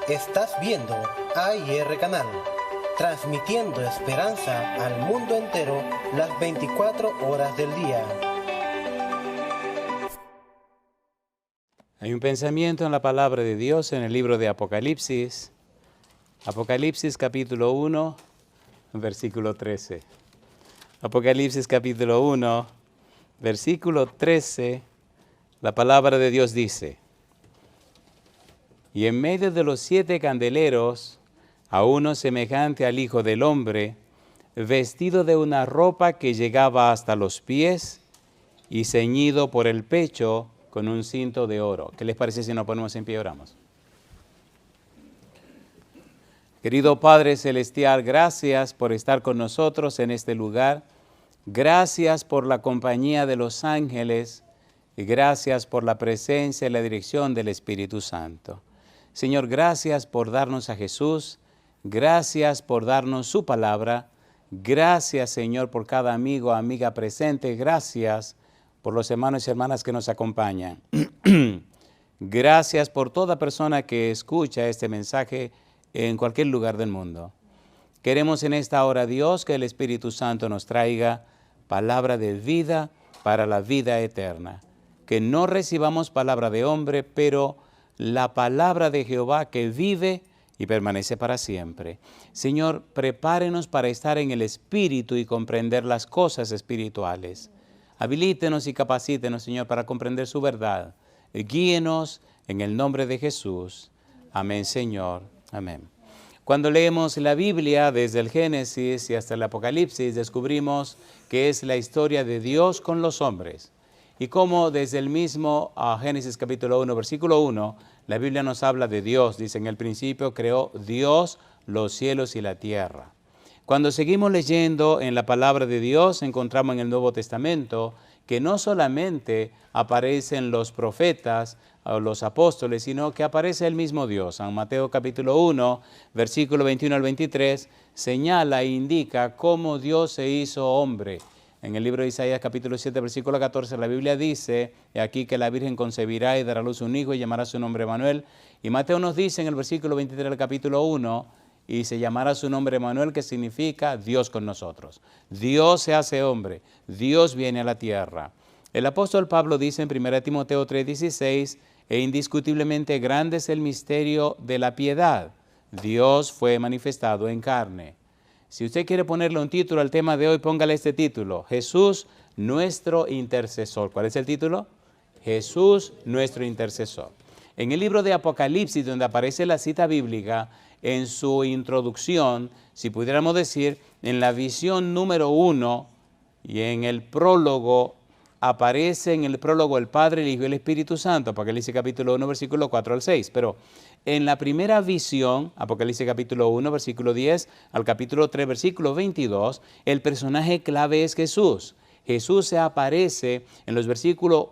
Estás viendo AIR Canal, transmitiendo esperanza al mundo entero las 24 horas del día. Hay un pensamiento en la palabra de Dios en el libro de Apocalipsis. Apocalipsis capítulo 1, versículo 13. Apocalipsis capítulo 1, versículo 13, la palabra de Dios dice: y en medio de los 7 candeleros, a uno semejante al Hijo del Hombre, vestido de una ropa que llegaba hasta los pies y ceñido por el pecho con un cinto de oro. ¿Qué les parece si nos ponemos en pie y oramos? Querido Padre Celestial, gracias por estar con nosotros en este lugar. Gracias por la compañía de los ángeles y gracias por la presencia y la dirección del Espíritu Santo. Señor, gracias por darnos a Jesús. Gracias por darnos su palabra. Gracias, Señor, por cada amigo o amiga presente. Gracias por los hermanos y hermanas que nos acompañan. Gracias por toda persona que escucha este mensaje en cualquier lugar del mundo. Queremos en esta hora, Dios, que el Espíritu Santo nos traiga palabra de vida para la vida eterna. Que no recibamos palabra de hombre, pero la palabra de Jehová que vive y permanece para siempre. Señor, prepárenos para estar en el Espíritu y comprender las cosas espirituales. Habilítenos y capacítenos, Señor, para comprender su verdad. Guíenos en el nombre de Jesús. Amén, Señor. Amén. Cuando leemos la Biblia desde el Génesis y hasta el Apocalipsis, descubrimos que es la historia de Dios con los hombres. Y como desde el mismo Génesis capítulo 1, versículo 1, la Biblia nos habla de Dios. Dice, en el principio creó Dios los cielos y la tierra. Cuando seguimos leyendo en la palabra de Dios, encontramos en el Nuevo Testamento que no solamente aparecen los profetas o los apóstoles, sino que aparece el mismo Dios. En Mateo capítulo 1, versículo 21 al 23, señala e indica cómo Dios se hizo hombre. En el libro de Isaías capítulo 7, versículo 14, la Biblia dice aquí que la Virgen concebirá y dará a luz un hijo y llamará su nombre Emanuel. Y Mateo nos dice en el versículo 23 del capítulo 1, y se llamará su nombre Emanuel, que significa Dios con nosotros. Dios se hace hombre, Dios viene a la tierra. El apóstol Pablo dice en 1 Timoteo 3:16, e indiscutiblemente grande es el misterio de la piedad. Dios fue manifestado en carne. Si usted quiere ponerle un título al tema de hoy, póngale este título: Jesús, nuestro intercesor. ¿Cuál es el título? Jesús, nuestro intercesor. En el libro de Apocalipsis, donde aparece la cita bíblica, en su introducción, si pudiéramos decir, en la visión número 1 y en el prólogo, aparece en el prólogo el Padre, el Hijo y el Espíritu Santo, Apocalipsis capítulo 1, versículo 4 al 6. Pero en la primera visión, Apocalipsis capítulo 1, versículo 10 al capítulo 3, versículo 22, el personaje clave es Jesús. Jesús se aparece en los versículos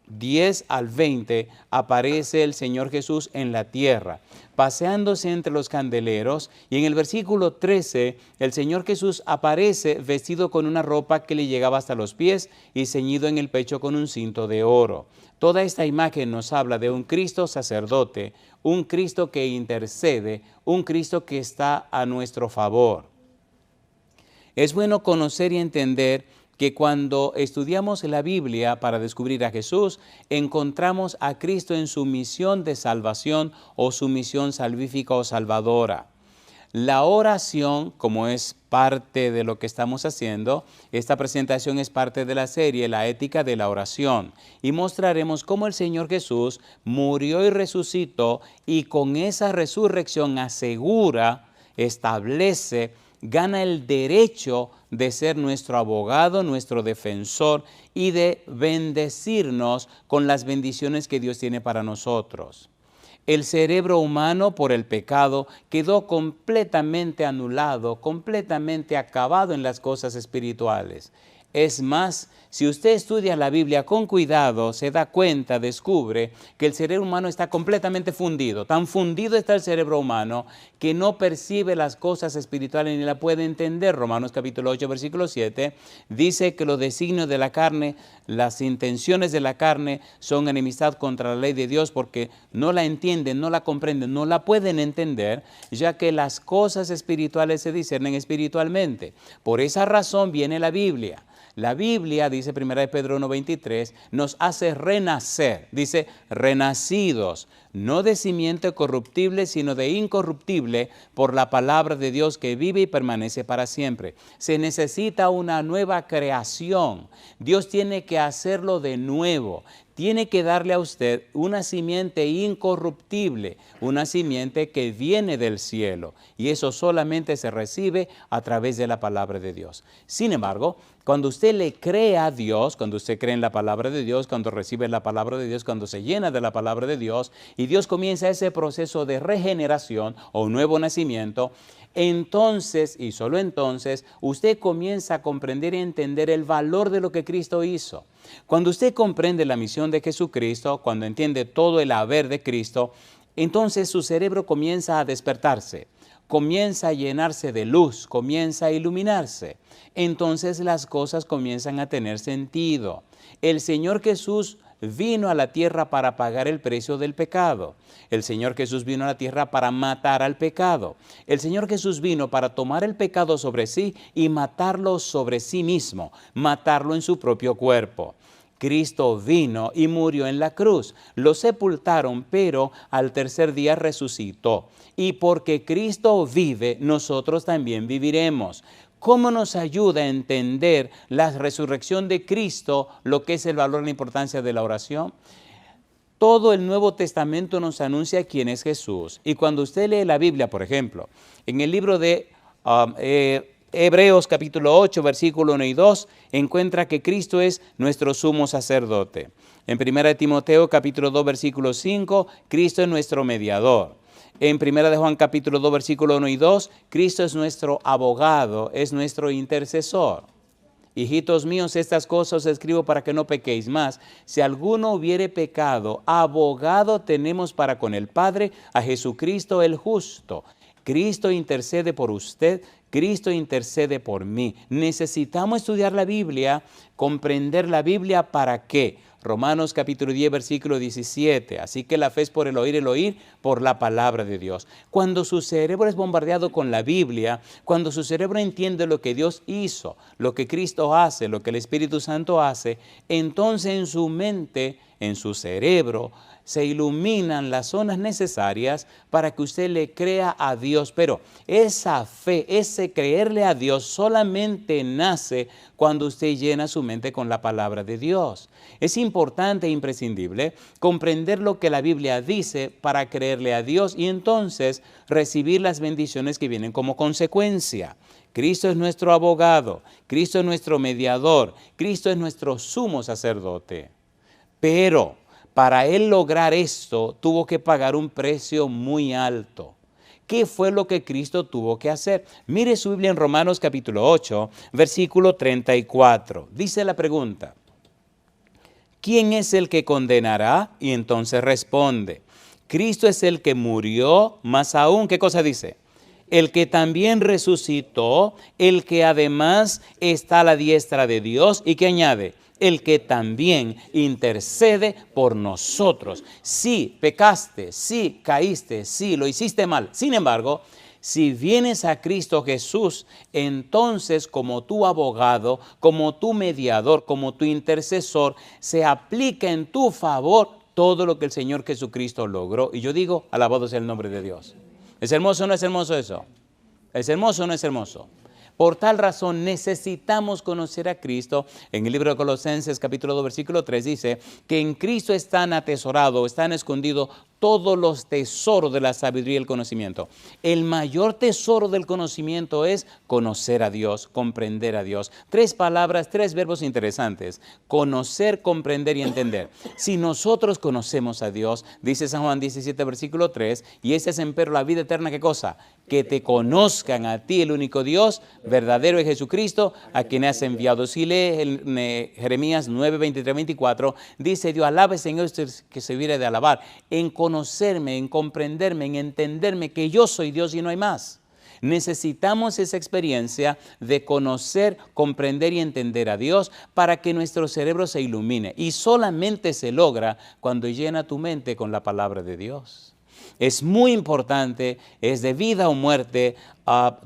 10 al 20, aparece el Señor Jesús en la tierra, paseándose entre los candeleros, y en el versículo 13, el Señor Jesús aparece vestido con una ropa que le llegaba hasta los pies y ceñido en el pecho con un cinto de oro. Toda esta imagen nos habla de un Cristo sacerdote, un Cristo que intercede, un Cristo que está a nuestro favor. Es bueno conocer y entender que cuando estudiamos la Biblia para descubrir a Jesús, encontramos a Cristo en su misión de salvación o su misión salvífica o salvadora. La oración, como es parte de lo que estamos haciendo, esta presentación es parte de la serie La Ética de la Oración, y mostraremos cómo el Señor Jesús murió y resucitó, y con esa resurrección asegura, establece, gana el derecho de ser nuestro abogado, nuestro defensor y de bendecirnos con las bendiciones que Dios tiene para nosotros. El cerebro humano por el pecado quedó completamente anulado, completamente acabado en las cosas espirituales. Es más, si usted estudia la Biblia con cuidado, se da cuenta, descubre que el cerebro humano está completamente fundido. Tan fundido está el cerebro humano que no percibe las cosas espirituales ni la puede entender. Romanos capítulo 8, versículo 7, dice que los designios de la carne, las intenciones de la carne son enemistad contra la ley de Dios porque no la entienden, no la comprenden, no la pueden entender, ya que las cosas espirituales se discernen espiritualmente. Por esa razón viene la Biblia. La Biblia, dice 1 Pedro 1:23, nos hace renacer, dice renacidos, no de simiente corruptible, sino de incorruptible, por la palabra de Dios que vive y permanece para siempre. Se necesita una nueva creación. Dios tiene que hacerlo de nuevo. Tiene que darle a usted una simiente incorruptible, una simiente que viene del cielo. Y eso solamente se recibe a través de la palabra de Dios. Sin embargo, cuando usted le cree a Dios, cuando usted cree en la palabra de Dios, cuando recibe la palabra de Dios, cuando se llena de la palabra de Dios, y Dios comienza ese proceso de regeneración o un nuevo nacimiento, entonces, y solo entonces, usted comienza a comprender y entender el valor de lo que Cristo hizo. Cuando usted comprende la misión de Jesucristo, cuando entiende todo el haber de Cristo, entonces su cerebro comienza a despertarse, comienza a llenarse de luz, comienza a iluminarse. Entonces las cosas comienzan a tener sentido. El Señor Jesús vino a la tierra para pagar el precio del pecado. El Señor Jesús vino a la tierra para matar al pecado. El Señor Jesús vino para tomar el pecado sobre sí y matarlo sobre sí mismo, matarlo en su propio cuerpo. Cristo vino y murió en la cruz. Lo sepultaron, pero al tercer día resucitó. Y porque Cristo vive, nosotros también viviremos. ¿Cómo nos ayuda a entender la resurrección de Cristo, lo que es el valor y la importancia de la oración? Todo el Nuevo Testamento nos anuncia quién es Jesús. Y cuando usted lee la Biblia, por ejemplo, en el libro de Hebreos capítulo 8, versículo 1 y 2, encuentra que Cristo es nuestro sumo sacerdote. En 1 Timoteo capítulo 2, versículo 5, Cristo es nuestro mediador. En 1 de Juan capítulo 2, versículo 1 y 2, Cristo es nuestro abogado, es nuestro intercesor. Hijitos míos, estas cosas os escribo para que no pequéis más. Si alguno hubiere pecado, abogado tenemos para con el Padre, a Jesucristo el justo. Cristo intercede por usted, Cristo intercede por mí. Necesitamos estudiar la Biblia, comprender la Biblia, ¿para qué? Romanos capítulo 10, versículo 17. Así que la fe es por el oír por la palabra de Dios. Cuando su cerebro es bombardeado con la Biblia, cuando su cerebro entiende lo que Dios hizo, lo que Cristo hace, lo que el Espíritu Santo hace, entonces en su mente, en su cerebro, se iluminan las zonas necesarias para que usted le crea a Dios. Pero esa fe, ese creerle a Dios solamente nace cuando usted llena su mente con la palabra de Dios. Es importante e imprescindible comprender lo que la Biblia dice para creerle a Dios y entonces recibir las bendiciones que vienen como consecuencia. Cristo es nuestro abogado, Cristo es nuestro mediador, Cristo es nuestro sumo sacerdote. Pero para él lograr esto, tuvo que pagar un precio muy alto. ¿Qué fue lo que Cristo tuvo que hacer? Mire su Biblia en Romanos capítulo 8, versículo 34. Dice la pregunta: ¿quién es el que condenará? Y entonces responde: Cristo es el que murió, más aún, ¿qué cosa dice? El que también resucitó, el que además está a la diestra de Dios, y que añade: el que también intercede por nosotros. Si pecaste, si caíste, si lo hiciste mal. Sin embargo, si vienes a Cristo Jesús, entonces como tu abogado, como tu mediador, como tu intercesor, se aplica en tu favor todo lo que el Señor Jesucristo logró. Y yo digo, alabado sea el nombre de Dios. ¿Es hermoso o no es hermoso eso? ¿Es hermoso o no es hermoso? Por tal razón necesitamos conocer a Cristo. En el libro de Colosenses capítulo 2 versículo 3 dice que en Cristo están atesorados, están escondidos todos los tesoros de la sabiduría y el conocimiento. El mayor tesoro del conocimiento es conocer a Dios, comprender a Dios. 3 palabras, 3 verbos interesantes. Conocer, comprender y entender. Si nosotros conocemos a Dios, dice San Juan 17, versículo 3, y esa es empero la vida eterna, ¿qué cosa? Que te conozcan a ti, el único Dios, verdadero es Jesucristo, a quien has enviado. Si lee en Jeremías 9, 23, 24, dice Dios, alabe Señor que se hubiera de alabar, en conocerme, en comprenderme, en entenderme que yo soy Dios y no hay más. Necesitamos esa experiencia de conocer, comprender y entender a Dios para que nuestro cerebro se ilumine. Y solamente se logra cuando llena tu mente con la palabra de Dios. Es muy importante, es de vida o muerte,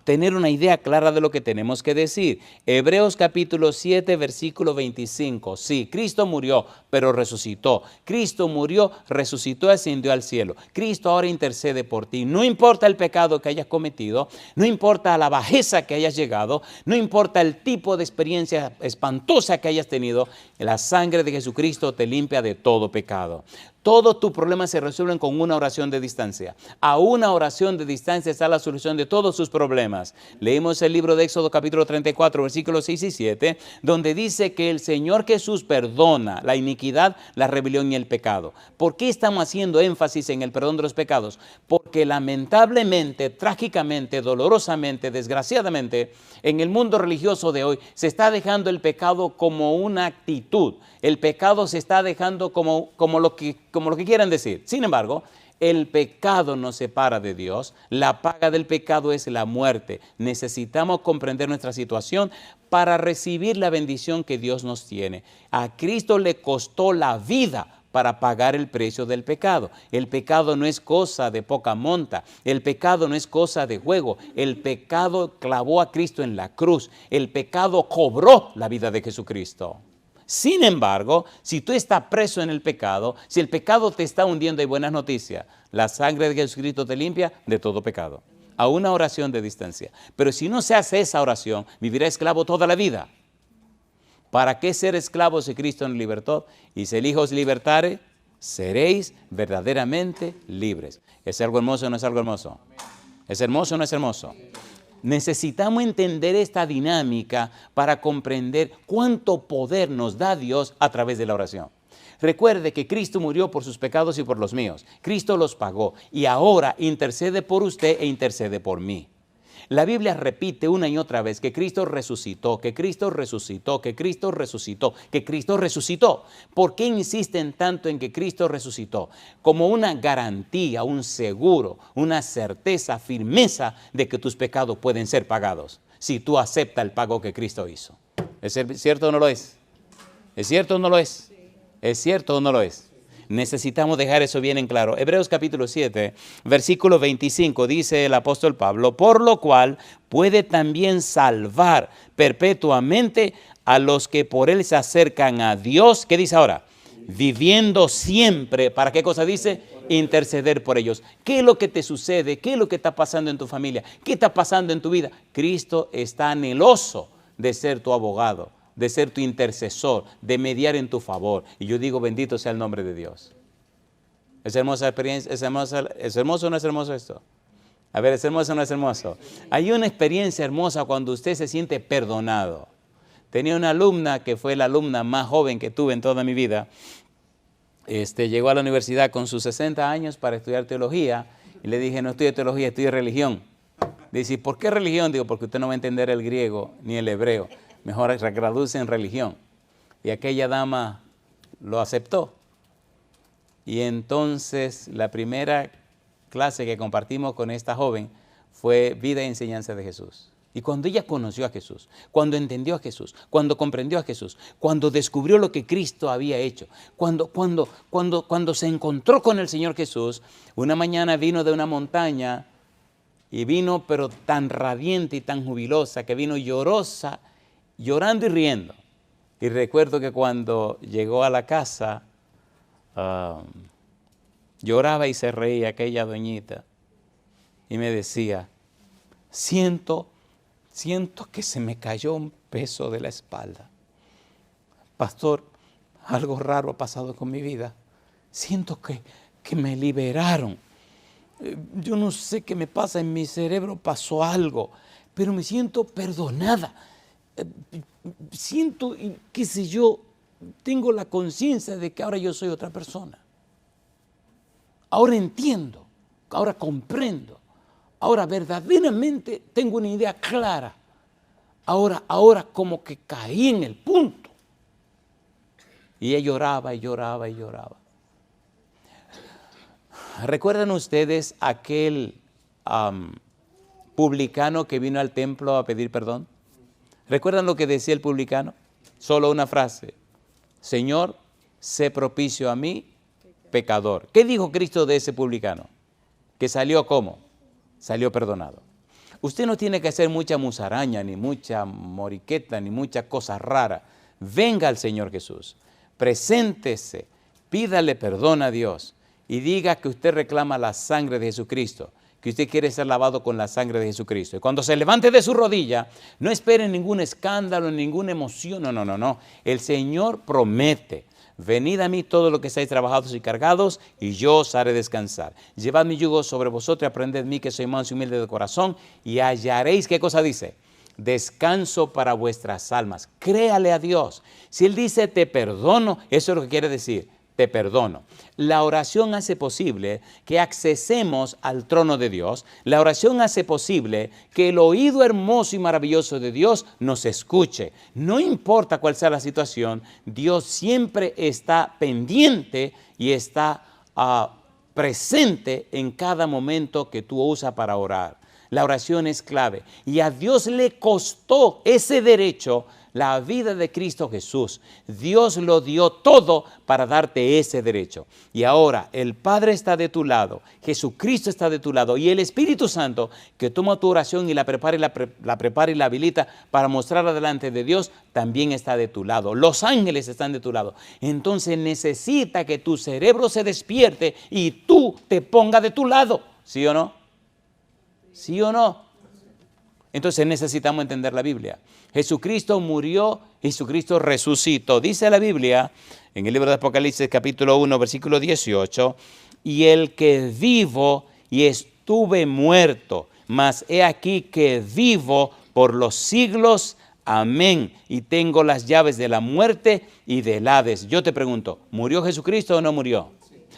tener una idea clara de lo que tenemos que decir. Hebreos capítulo 7, versículo 25. Sí, Cristo murió, pero resucitó. Cristo murió, resucitó, ascendió al cielo. Cristo ahora intercede por ti. No importa el pecado que hayas cometido, no importa la bajeza que hayas llegado, no importa el tipo de experiencia espantosa que hayas tenido, la sangre de Jesucristo te limpia de todo pecado. Todos tus problemas se resuelven con una oración de distancia. A una oración de distancia está la solución de todos sus problemas. Leímos el libro de Éxodo capítulo 34, versículos 6 y 7, donde dice que el Señor Jesús perdona la iniquidad, la rebelión y el pecado. ¿Por qué estamos haciendo énfasis en el perdón de los pecados? Porque lamentablemente, trágicamente, dolorosamente, desgraciadamente, en el mundo religioso de hoy se está dejando el pecado como una actitud. El pecado se está dejando como lo que quieran decir. Sin embargo, el pecado nos separa de Dios. La paga del pecado es la muerte. Necesitamos comprender nuestra situación para recibir la bendición que Dios nos tiene. A Cristo le costó la vida para pagar el precio del pecado. El pecado no es cosa de poca monta. El pecado no es cosa de juego. El pecado clavó a Cristo en la cruz. El pecado cobró la vida de Jesucristo. Sin embargo, si tú estás preso en el pecado, si el pecado te está hundiendo, hay buenas noticias. La sangre de Jesucristo te limpia de todo pecado. A una oración de distancia. Pero si no se hace esa oración, vivirá esclavo toda la vida. ¿Para qué ser esclavos si Cristo nos libertó? Y si el Hijo os libertare, seréis verdaderamente libres. ¿Es algo hermoso o no es algo hermoso? ¿Es hermoso o no es hermoso? Necesitamos entender esta dinámica para comprender cuánto poder nos da Dios a través de la oración. Recuerde que Cristo murió por sus pecados y por los míos. Cristo los pagó y ahora intercede por usted e intercede por mí. La Biblia repite una y otra vez que Cristo resucitó, que Cristo resucitó, que Cristo resucitó, que Cristo resucitó. ¿Por qué insisten tanto en que Cristo resucitó? Como una garantía, un seguro, una certeza, firmeza de que tus pecados pueden ser pagados si tú aceptas el pago que Cristo hizo. ¿Es cierto o no lo es? ¿Es cierto o no lo es? ¿Es cierto o no lo es? Necesitamos dejar eso bien en claro. Hebreos capítulo 7, versículo 25, dice el apóstol Pablo, por lo cual puede también salvar perpetuamente a los que por él se acercan a Dios. ¿Qué dice ahora? Viviendo siempre, ¿para qué cosa dice? Interceder por ellos. ¿Qué es lo que te sucede? ¿Qué es lo que está pasando en tu familia? ¿Qué está pasando en tu vida? Cristo está anheloso de ser tu abogado, de ser tu intercesor, de mediar en tu favor. Y yo digo, bendito sea el nombre de Dios. ¿Es hermosa experiencia? ¿Es hermoso o no es hermoso esto? A ver, ¿es hermoso o no es hermoso? Hay una experiencia hermosa cuando usted se siente perdonado. Tenía una alumna que fue la alumna más joven que tuve en toda mi vida. Llegó a la universidad con sus 60 años para estudiar teología. Y le dije, no estudio teología, estudio religión. Dice, ¿por qué religión? Digo, porque usted no va a entender el griego ni el hebreo. Mejor graduarse en religión. Y aquella dama lo aceptó. Y entonces la primera clase que compartimos con esta joven fue vida y enseñanza de Jesús. Y cuando ella conoció a Jesús, cuando entendió a Jesús, cuando comprendió a Jesús, cuando descubrió lo que Cristo había hecho, cuando se encontró con el Señor Jesús, una mañana vino de una montaña y vino pero tan radiante y tan jubilosa que vino llorosa, llorando y riendo. Y recuerdo que cuando llegó a la casa, lloraba y se reía aquella doñita. Y me decía, siento que se me cayó un peso de la espalda. Pastor, algo raro ha pasado con mi vida. Siento que me liberaron. Yo no sé qué me pasa, en mi cerebro pasó algo, pero me siento perdonada. Siento, qué sé yo, tengo la conciencia de que ahora yo soy otra persona. Ahora entiendo, ahora comprendo, ahora verdaderamente tengo una idea clara. Ahora como que caí en el punto. Y ella lloraba y lloraba y lloraba. ¿Recuerdan ustedes aquel publicano que vino al templo a pedir perdón? ¿Recuerdan lo que decía el publicano? Solo una frase: Señor, sé propicio a mí, pecador. ¿Qué dijo Cristo de ese publicano? Que salió ¿cómo? Salió perdonado. Usted no tiene que hacer mucha musaraña, ni mucha moriqueta, ni mucha cosa rara. Venga al Señor Jesús, preséntese, pídale perdón a Dios y diga que usted reclama la sangre de Jesucristo, que usted quiere ser lavado con la sangre de Jesucristo. Y cuando se levante de su rodilla, no espere ningún escándalo, ninguna emoción. No. El Señor promete: venid a mí todos los que estáis trabajados y cargados, y yo os haré descansar. Llevad mi yugo sobre vosotros y aprended de mí, que soy manso y humilde de corazón, y hallaréis, ¿qué cosa dice? Descanso para vuestras almas. Créale a Dios. Si Él dice te perdono, eso es lo que quiere decir: te perdono. La oración hace posible que accesemos al trono de Dios. La oración hace posible que el oído hermoso y maravilloso de Dios nos escuche. No importa cuál sea la situación, Dios siempre está pendiente y está presente en cada momento que tú usas para orar. La oración es clave y a Dios le costó ese derecho la vida de Cristo Jesús. Dios lo dio todo para darte ese derecho. Y ahora el Padre está de tu lado, Jesucristo está de tu lado y el Espíritu Santo, que toma tu oración y la prepara y la habilita para mostrarla delante de Dios, también está de tu lado. Los ángeles están de tu lado. Entonces necesita que tu cerebro se despierte y tú te pongas de tu lado. ¿Sí o no? ¿Sí o no? Entonces necesitamos entender la Biblia. Jesucristo murió, Jesucristo resucitó. Dice la Biblia en el libro de Apocalipsis capítulo 1 versículo 18: y el que vivo y estuve muerto, mas he aquí que vivo por los siglos. Amén. Y tengo las llaves de la muerte y del Hades. Yo te pregunto, ¿murió Jesucristo o no murió?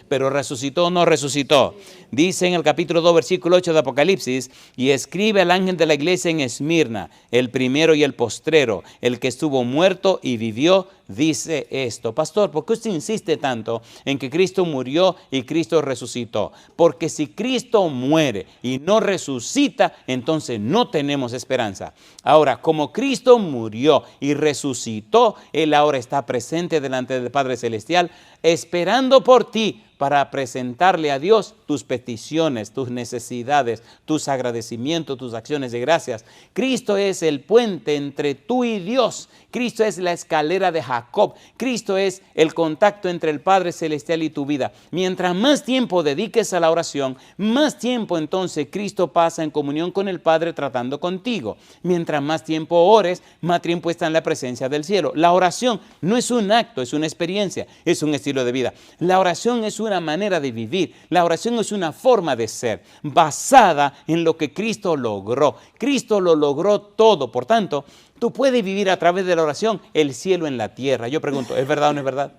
¿Pero resucitó o no resucitó? Dice en el capítulo 2, versículo 8 de Apocalipsis: y escribe al ángel de la iglesia en Esmirna, el primero y el postrero, el que estuvo muerto y vivió, dice esto. Pastor, ¿por qué usted insiste tanto en que Cristo murió y Cristo resucitó? Porque si Cristo muere y no resucita, entonces no tenemos esperanza. Ahora, como Cristo murió y resucitó, Él ahora está presente delante del Padre Celestial, esperando por ti para presentarle a Dios tus peticiones, tus necesidades, tus agradecimientos, tus acciones de gracias. Cristo es el puente entre tú y Dios. Cristo es la escalera de Jacob. Cristo es el contacto entre el Padre Celestial y tu vida. Mientras más tiempo dediques a la oración, más tiempo entonces Cristo pasa en comunión con el Padre tratando contigo. Mientras más tiempo ores, más tiempo está en la presencia del cielo. La oración no es un acto, es una experiencia, es un estilo de vida. La oración es una manera de vivir. La oración es una forma de ser basada en lo que Cristo logró. Cristo lo logró todo. Por tanto, tú puedes vivir a través de la oración el cielo en la tierra. Yo pregunto, ¿es verdad o no es verdad?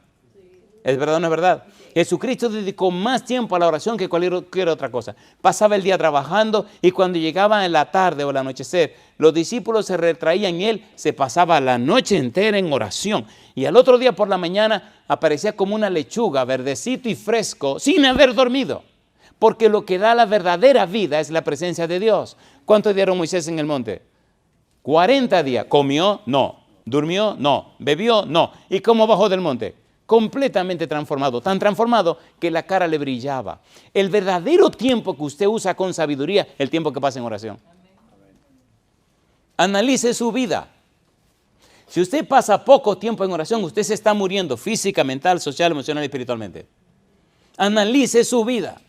¿Es verdad o no es verdad? Jesucristo dedicó más tiempo a la oración que cualquier otra cosa. Pasaba el día trabajando y cuando llegaba en la tarde o el anochecer, los discípulos se retraían y Él se pasaba la noche entera en oración. Y al otro día por la mañana aparecía como una lechuga, verdecito y fresco, sin haber dormido. Porque lo que da la verdadera vida es la presencia de Dios. ¿Cuánto dieron Moisés en el monte? 40 días. ¿Comió? No. ¿Durmió? No. ¿Bebió? No. ¿Y cómo bajó del monte? Completamente transformado, tan transformado que la cara le brillaba. El verdadero tiempo que usted usa con sabiduría, el tiempo que pasa en oración. Analice su vida. Si usted pasa poco tiempo en oración, usted se está muriendo física, mental, social, emocional y espiritualmente. Analice su vida.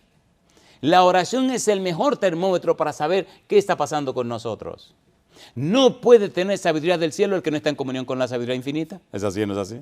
La oración es el mejor termómetro para saber qué está pasando con nosotros. No puede tener sabiduría del cielo el que no está en comunión con la sabiduría infinita. ¿Es así o no es así?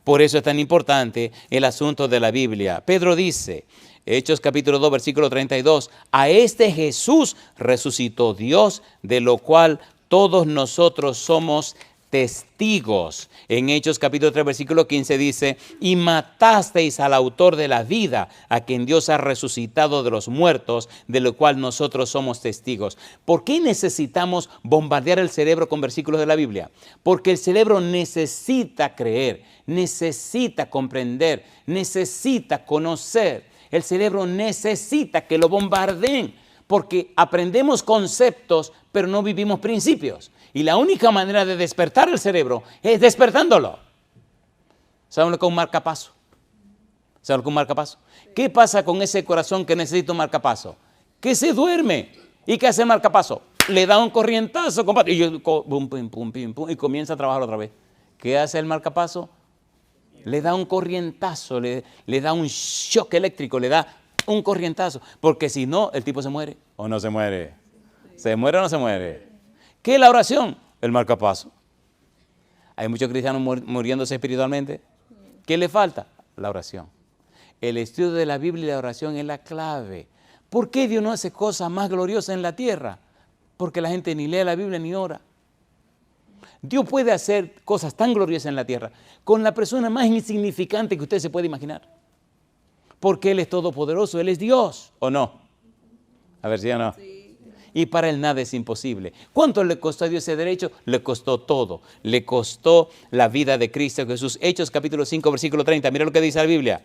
Por eso es tan importante el asunto de la Biblia. Pedro dice, Hechos capítulo 2, versículo 32, a este Jesús resucitó Dios, de lo cual todos nosotros somos testigos. En Hechos capítulo 3, versículo 15 dice, y matasteis al autor de la vida, a quien Dios ha resucitado de los muertos, de lo cual nosotros somos testigos. ¿Por qué necesitamos bombardear el cerebro con versículos de la Biblia? Porque el cerebro necesita creer, necesita comprender, necesita conocer. El cerebro necesita que lo bombardeen, porque aprendemos conceptos, pero no vivimos principios. Y la única manera de despertar el cerebro es despertándolo. ¿Saben lo que es un marcapaso? ¿Saben lo que es un marcapaso? ¿Qué pasa con ese corazón que necesita un marcapaso? Que se duerme. ¿Y qué hace el marcapaso? Le da un corrientazo, compadre. Y yo, pum, pum, pum, pum, pum, y comienza a trabajar otra vez. ¿Qué hace el marcapaso? Le da un corrientazo, le da un shock eléctrico, le da un corrientazo. Porque si no, el tipo se muere. ¿O no se muere? ¿Se muere o no se muere? ¿Qué es la oración? El marcapaso. Hay muchos cristianos muriéndose espiritualmente. ¿Qué le falta? La oración. El estudio de la Biblia y la oración es la clave. ¿Por qué Dios no hace cosas más gloriosas en la tierra? Porque la gente ni lee la Biblia ni ora. Dios puede hacer cosas tan gloriosas en la tierra con la persona más insignificante que usted se puede imaginar. Porque Él es todopoderoso, Él es Dios, ¿o no? A ver si o no. Sí. Y para Él nada es imposible. ¿Cuánto le costó a Dios ese derecho? Le costó todo. Le costó la vida de Cristo Jesús. Hechos capítulo 5, versículo 30. Mira lo que dice la Biblia.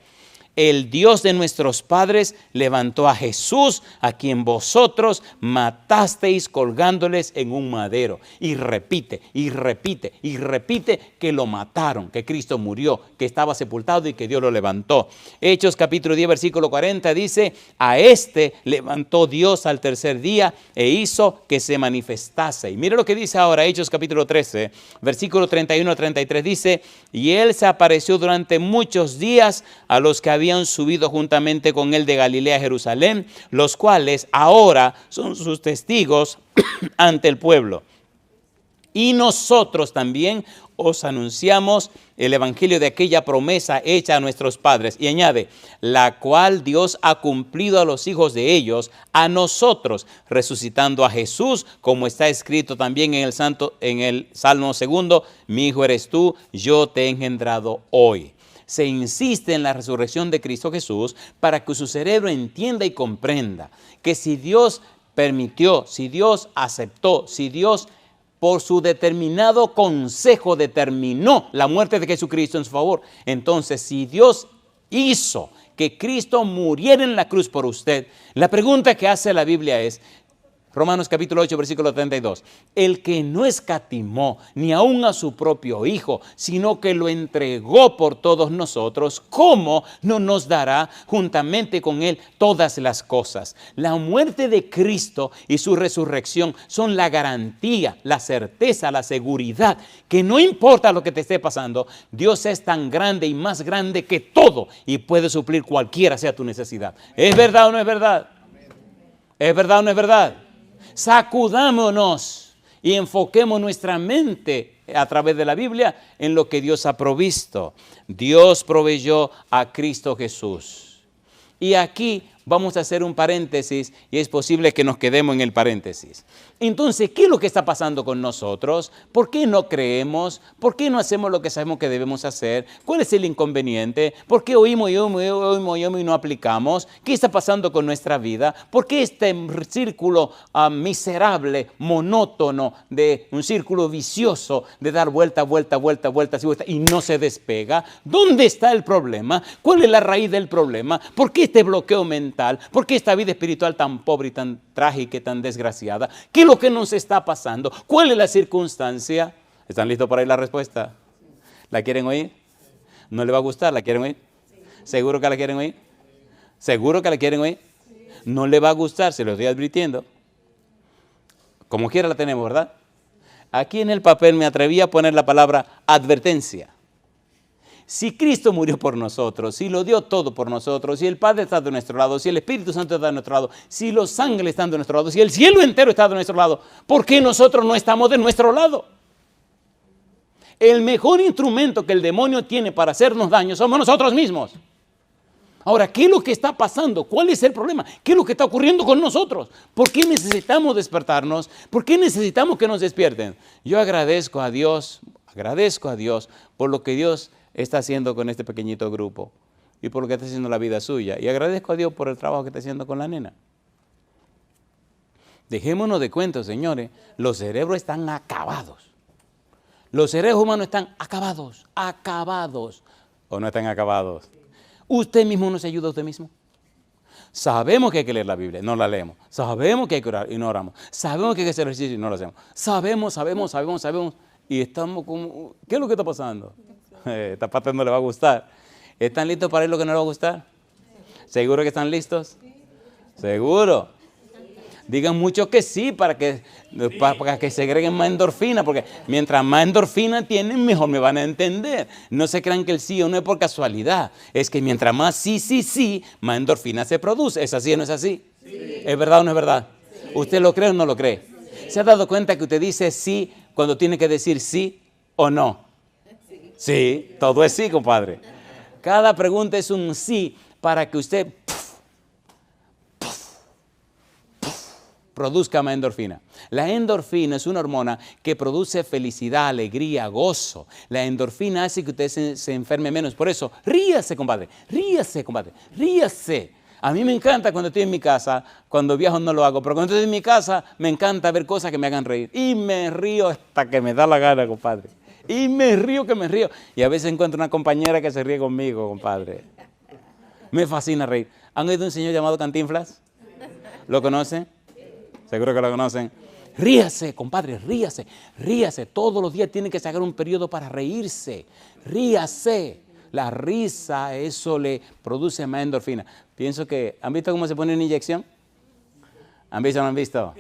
El Dios de nuestros padres levantó a Jesús, a quien vosotros matasteis colgándoles en un madero. Y repite, y repite, y repite que lo mataron, que Cristo murió, que estaba sepultado y que Dios lo levantó. Hechos capítulo 10, versículo 40 dice, a este levantó Dios al tercer día e hizo que se manifestase. Y mira lo que dice ahora Hechos capítulo 13, versículo 31 a 33 dice, y Él se apareció durante muchos días a los que habían subido juntamente con Él de Galilea a Jerusalén, los cuales ahora son sus testigos ante el pueblo. Y nosotros también os anunciamos el evangelio de aquella promesa hecha a nuestros padres. Y añade, la cual Dios ha cumplido a los hijos de ellos, a nosotros, resucitando a Jesús, como está escrito también en el Salmo 2, mi hijo eres tú, yo te he engendrado hoy. Se insiste en la resurrección de Cristo Jesús para que su cerebro entienda y comprenda que si Dios permitió, si Dios aceptó, si Dios por su determinado consejo determinó la muerte de Jesucristo en su favor, entonces si Dios hizo que Cristo muriera en la cruz por usted, la pregunta que hace la Biblia es, Romanos capítulo 8, versículo 32. El que no escatimó ni aun a su propio Hijo, sino que lo entregó por todos nosotros, ¿cómo no nos dará juntamente con Él todas las cosas? La muerte de Cristo y su resurrección son la garantía, la certeza, la seguridad, que no importa lo que te esté pasando, Dios es tan grande y más grande que todo y puede suplir cualquiera sea tu necesidad. ¿Es verdad o no es verdad? ¿Es verdad o no es verdad? Sacudámonos y enfoquemos nuestra mente a través de la Biblia en lo que Dios ha provisto. Dios proveyó a Cristo Jesús. Y aquí vamos a hacer un paréntesis y es posible que nos quedemos en el paréntesis. Entonces, ¿qué es lo que está pasando con nosotros? ¿Por qué no creemos? ¿Por qué no hacemos lo que sabemos que debemos hacer? ¿Cuál es el inconveniente? ¿Por qué oímos y no aplicamos? ¿Qué está pasando con nuestra vida? ¿Por qué este círculo miserable, monótono, de un círculo vicioso de dar vuelta y no se despega? ¿Dónde está el problema? ¿Cuál es la raíz del problema? ¿Por qué este bloqueo mental? ¿Por qué esta vida espiritual tan pobre y tan trágica y tan desgraciada? ¿Qué es lo que nos está pasando? ¿Cuál es la circunstancia? ¿Están listos para oír la respuesta? ¿La quieren oír? ¿No le va a gustar? ¿La quieren oír? ¿Seguro que la quieren oír? ¿Seguro que la quieren oír? No le va a gustar, se lo estoy advirtiendo. Como quiera la tenemos, ¿verdad? Aquí en el papel me atreví a poner la palabra advertencia. Si Cristo murió por nosotros, si lo dio todo por nosotros, si el Padre está de nuestro lado, si el Espíritu Santo está de nuestro lado, si los ángeles están de nuestro lado, si el cielo entero está de nuestro lado, ¿por qué nosotros no estamos de nuestro lado? El mejor instrumento que el demonio tiene para hacernos daño somos nosotros mismos. Ahora, ¿qué es lo que está pasando? ¿Cuál es el problema? ¿Qué es lo que está ocurriendo con nosotros? ¿Por qué necesitamos despertarnos? ¿Por qué necesitamos que nos despierten? Yo agradezco a Dios por lo que Dios está haciendo con este pequeñito grupo y por lo que está haciendo la vida suya. Y agradezco a Dios por el trabajo que está haciendo con la nena. Dejémonos de cuentos, señores. Los cerebros están acabados. Los cerebros humanos están acabados. ¿O no están acabados? ¿Usted mismo no se ayuda a usted mismo? Sabemos que hay que leer la Biblia, no la leemos. Sabemos que hay que orar y no oramos. Sabemos que hay que hacer ejercicio y no lo hacemos. Sabemos. Y estamos como, ¿qué es lo que está pasando? Esta parte no le va a gustar. ¿Están listos para ir lo que no le va a gustar? ¿Seguro que están listos? ¿Seguro? Digan mucho que sí para que segreguen más endorfina, porque mientras más endorfina tienen, mejor me van a entender. No se crean que el sí o no es por casualidad. Es que mientras más sí, más endorfina se produce. ¿Es así o no es así? Sí. ¿Es verdad o no es verdad? Sí. ¿Usted lo cree o no lo cree? Sí. ¿Se ha dado cuenta que usted dice sí cuando tiene que decir sí o no? Sí. Sí, todo es sí, compadre. Cada pregunta es un sí para que usted produzca más endorfina. La endorfina es una hormona que produce felicidad, alegría, gozo. La endorfina hace que usted se enferme menos. Por eso, ríase, compadre. A mí me encanta cuando estoy en mi casa, cuando viajo no lo hago, pero cuando estoy en mi casa me encanta ver cosas que me hagan reír. Y me río hasta que me da la gana, compadre. Y me río. Y a veces encuentro una compañera que se ríe conmigo, compadre. Me fascina reír. ¿Han oído un señor llamado Cantinflas? ¿Lo conocen? Seguro que lo conocen. Ríase, compadre, ríase. Todos los días tiene que sacar un periodo para reírse. Ríase. La risa, eso le produce más endorfina. Pienso que, ¿han visto cómo se pone una inyección? ¿Han visto o no han visto?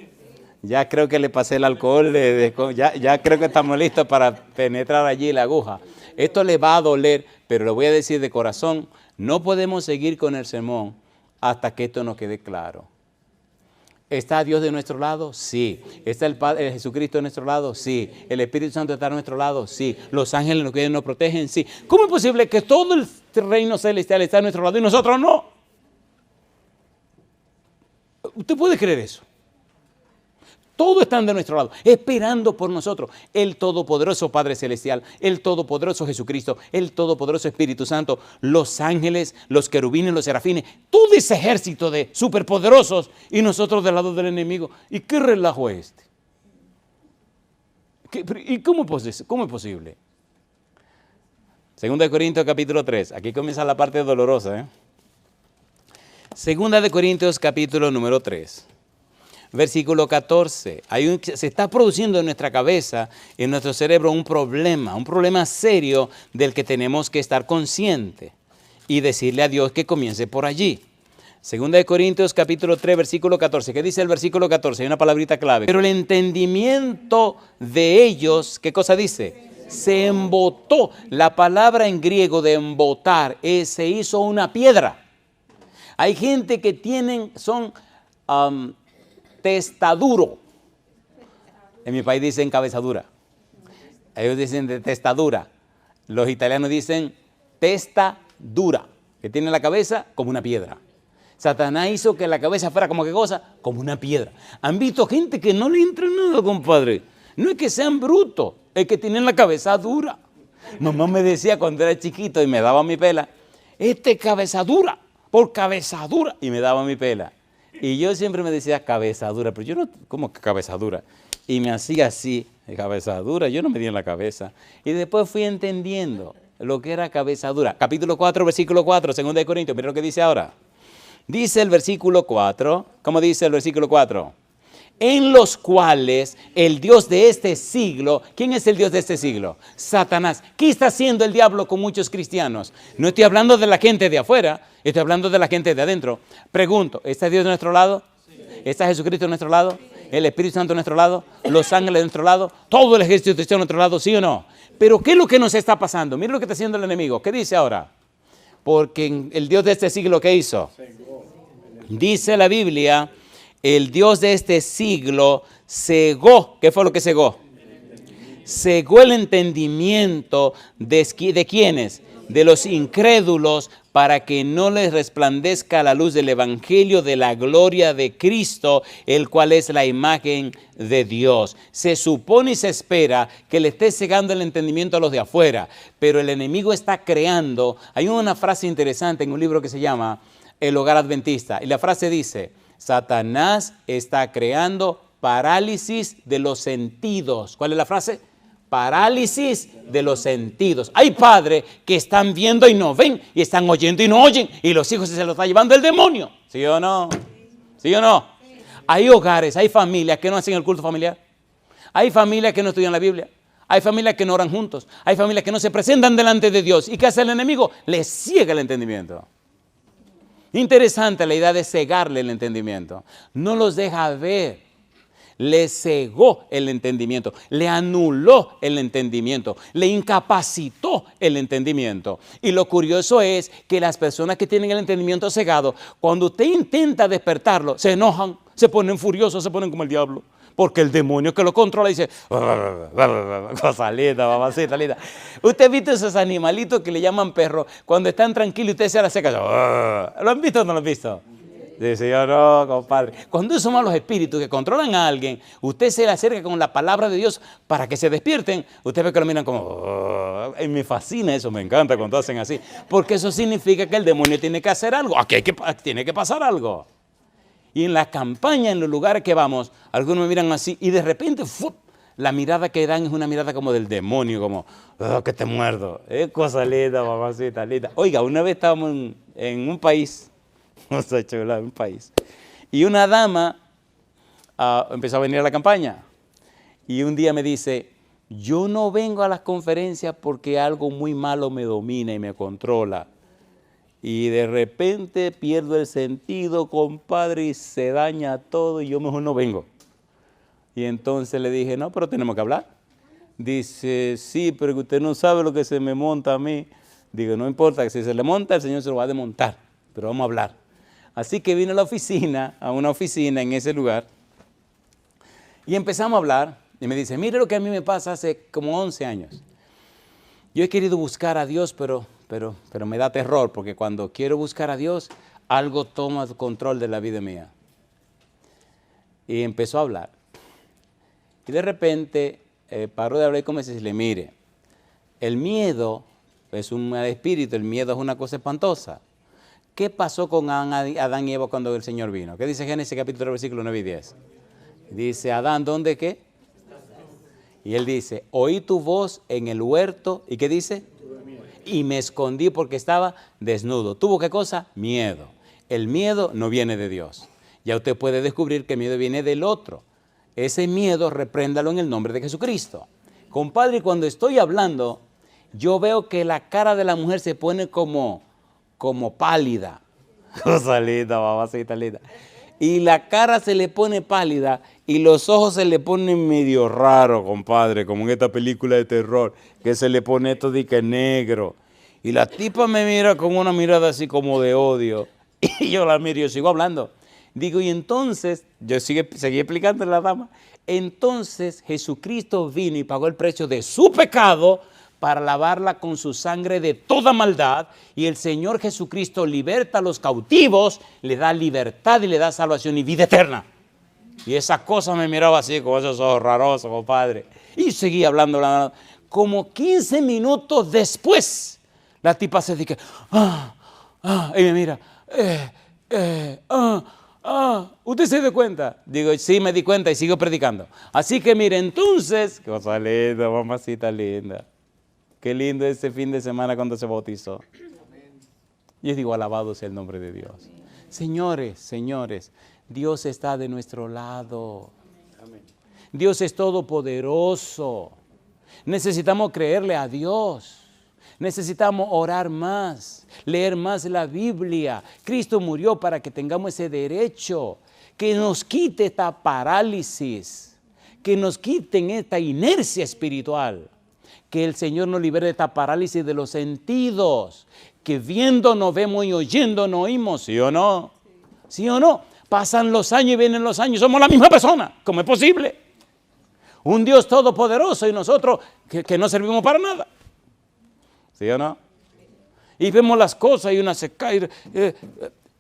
Ya creo que le pasé el alcohol, ya creo que estamos listos para penetrar allí la aguja. Esto le va a doler, pero lo voy a decir de corazón, no podemos seguir con el sermón hasta que esto nos quede claro. ¿Está Dios de nuestro lado? Sí. ¿Está el Padre Jesucristo de nuestro lado? Sí. ¿El Espíritu Santo está a nuestro lado? Sí. ¿Los ángeles nos protegen? Sí. ¿Cómo es posible que todo el reino celestial está a nuestro lado y nosotros no? ¿Usted puede creer eso? Todos están de nuestro lado, esperando por nosotros. El Todopoderoso Padre Celestial, el Todopoderoso Jesucristo, el Todopoderoso Espíritu Santo, los ángeles, los querubines, los serafines, todo ese ejército de superpoderosos y nosotros del lado del enemigo. ¿Y qué relajo es este? ¿Y cómo es posible? Segunda de Corintios capítulo 3, aquí comienza la parte dolorosa. Segunda de Corintios capítulo número 3. Versículo 14, se está produciendo en nuestra cabeza, en nuestro cerebro, un problema serio del que tenemos que estar conscientes y decirle a Dios que comience por allí. Segunda de Corintios capítulo 3, versículo 14, ¿qué dice el versículo 14? Hay una palabrita clave. Pero el entendimiento de ellos, ¿qué cosa dice? Se embotó. La palabra en griego de embotar se hizo una piedra. Hay gente que son testaduro. En mi país dicen cabezadura. Ellos dicen de testadura. Los italianos dicen testa dura, que tiene la cabeza como una piedra. Satanás hizo que la cabeza fuera como qué cosa, como una piedra. Han visto gente que no le entra nada, compadre. No es que sean brutos, es que tienen la cabeza dura. Mamá me decía cuando era chiquito y me daba mi pela, cabezadura, por cabezadura, y me daba mi pela. Y yo siempre me decía cabezadura, pero yo no, ¿cómo que cabezadura? Y me hacía así, cabezadura, yo no me di en la cabeza. Y después fui entendiendo lo que era cabezadura. Capítulo 4, versículo 4, 2 de Corintios, mira lo que dice ahora. Dice el versículo 4, ¿cómo dice el versículo 4? En los cuales el Dios de este siglo, ¿quién es el Dios de este siglo? Satanás. ¿Qué está haciendo el diablo con muchos cristianos? No estoy hablando de la gente de afuera, estoy hablando de la gente de adentro. Pregunto, ¿está Dios de nuestro lado? Sí. ¿Está Jesucristo de nuestro lado? ¿El Espíritu Santo de nuestro lado? ¿Los ángeles de nuestro lado? ¿Todo el ejército está de nuestro lado? ¿Sí o no? Pero ¿qué es lo que nos está pasando? Mira lo que está haciendo el enemigo. ¿Qué dice ahora? Porque el Dios de este siglo, ¿qué hizo? Dice la Biblia, el Dios de este siglo cegó. ¿Qué fue lo que cegó? cegó el entendimiento de ¿quiénes? De los incrédulos, para que no les resplandezca la luz del evangelio de la gloria de Cristo, el cual es la imagen de Dios. Se supone y se espera que le esté cegando el entendimiento a los de afuera, pero el enemigo está creando. Hay una frase interesante en un libro que se llama El Hogar Adventista, y la frase dice: Satanás está creando parálisis de los sentidos. ¿Cuál es la frase? Parálisis de los sentidos. Hay padres que están viendo y no ven, y están oyendo y no oyen, y los hijos se los está llevando el demonio. ¿Sí o no? ¿Sí o no? Hay hogares, hay familias que no hacen el culto familiar. Hay familias que no estudian la Biblia. Hay familias que no oran juntos. Hay familias que no se presentan delante de Dios. ¿Y qué hace el enemigo? Les ciega el entendimiento. Interesante la idea de cegarle el entendimiento. No los deja ver. Le cegó el entendimiento, le anuló el entendimiento, le incapacitó el entendimiento. Y lo curioso es que las personas que tienen el entendimiento cegado, cuando usted intenta despertarlo, se enojan, se ponen furiosos, se ponen como el diablo. Porque el demonio que lo controla dice: cosa linda, mamacita linda. ¿Usted ha visto esos animalitos que le llaman perros? Cuando están tranquilos, usted se la seca. ¿Lo han visto o no lo han visto? Dice: yo no, compadre. Cuando esos malos espíritus que controlan a alguien, usted se le acerca con la palabra de Dios para que se despierten. Usted ve que lo miran como... Y me fascina eso, me encanta cuando hacen así. Porque eso significa que el demonio tiene que hacer algo. Aquí tiene que pasar algo. Y en la campaña, en los lugares que vamos, algunos me miran así y de repente ¡fup! La mirada que dan es una mirada como del demonio, como que te muerdo. Es cosa linda, mamacita linda. Oiga, una vez estábamos en un país, un país, y una dama empezó a venir a la campaña. Y un día me dice: yo no vengo a las conferencias porque algo muy malo me domina y me controla. Y de repente pierdo el sentido, compadre, y se daña todo y yo mejor no vengo. Y entonces le dije: no, pero tenemos que hablar. Dice: sí, pero que usted no sabe lo que se me monta a mí. Digo: no importa, que si se le monta, el Señor se lo va a desmontar, pero vamos a hablar. Así que vine a una oficina en ese lugar, y empezamos a hablar, y me dice: mire lo que a mí me pasa hace como 11 años. Yo he querido buscar a Dios, pero me da terror, porque cuando quiero buscar a Dios, algo toma control de la vida mía. Y empezó a hablar. Y de repente paró de hablar y comenzó a decirle: mire, el miedo es un espíritu, el miedo es una cosa espantosa. ¿Qué pasó con Adán y Eva cuando el Señor vino? ¿Qué dice Génesis capítulo 3, versículos 9 y 10? Dice: Adán, ¿dónde qué? Y él dice: oí tu voz en el huerto. ¿Y qué dice? Y me escondí porque estaba desnudo. ¿Tuvo qué cosa? Miedo. El miedo no viene de Dios. Ya usted puede descubrir que el miedo viene del otro. Ese miedo, repréndalo en el nombre de Jesucristo. Compadre, cuando estoy hablando, yo veo que la cara de la mujer se pone como pálida. Cosa linda, mamacita linda. Y la cara se le pone pálida y los ojos se le ponen medio raros, compadre, como en esta película de terror, que se le pone esto de que negro. Y la tipa me mira con una mirada así como de odio. Y yo la miro y yo sigo hablando. Digo: y entonces, yo seguí explicando a la dama, entonces Jesucristo vino y pagó el precio de su pecado para lavarla con su sangre de toda maldad, y el Señor Jesucristo liberta a los cautivos, le da libertad y le da salvación y vida eterna. Y esa cosa me miraba así, con esos ojos rarosos, compadre. Y seguí hablando. Como 15 minutos después, la tipa se dice: y me mira, ¿usted se dio cuenta? Digo: sí, me di cuenta y sigo predicando. Así que mire, entonces, qué cosa linda, mamacita linda. Qué lindo ese fin de semana cuando se bautizó. Yo digo: alabado sea el nombre de Dios. Señores, Dios está de nuestro lado. Dios es todopoderoso. Necesitamos creerle a Dios. Necesitamos orar más, leer más la Biblia. Cristo murió para que tengamos ese derecho, que nos quite esta parálisis, que nos quiten esta inercia espiritual. Que el Señor nos libere de esta parálisis de los sentidos, que viendo no vemos y oyendo no oímos. ¿Sí o no? ¿Sí o no? Pasan los años y vienen los años, somos la misma persona. ¿Cómo es posible? Un Dios todopoderoso y nosotros que no servimos para nada. ¿Sí o no? Y vemos las cosas y una se cae.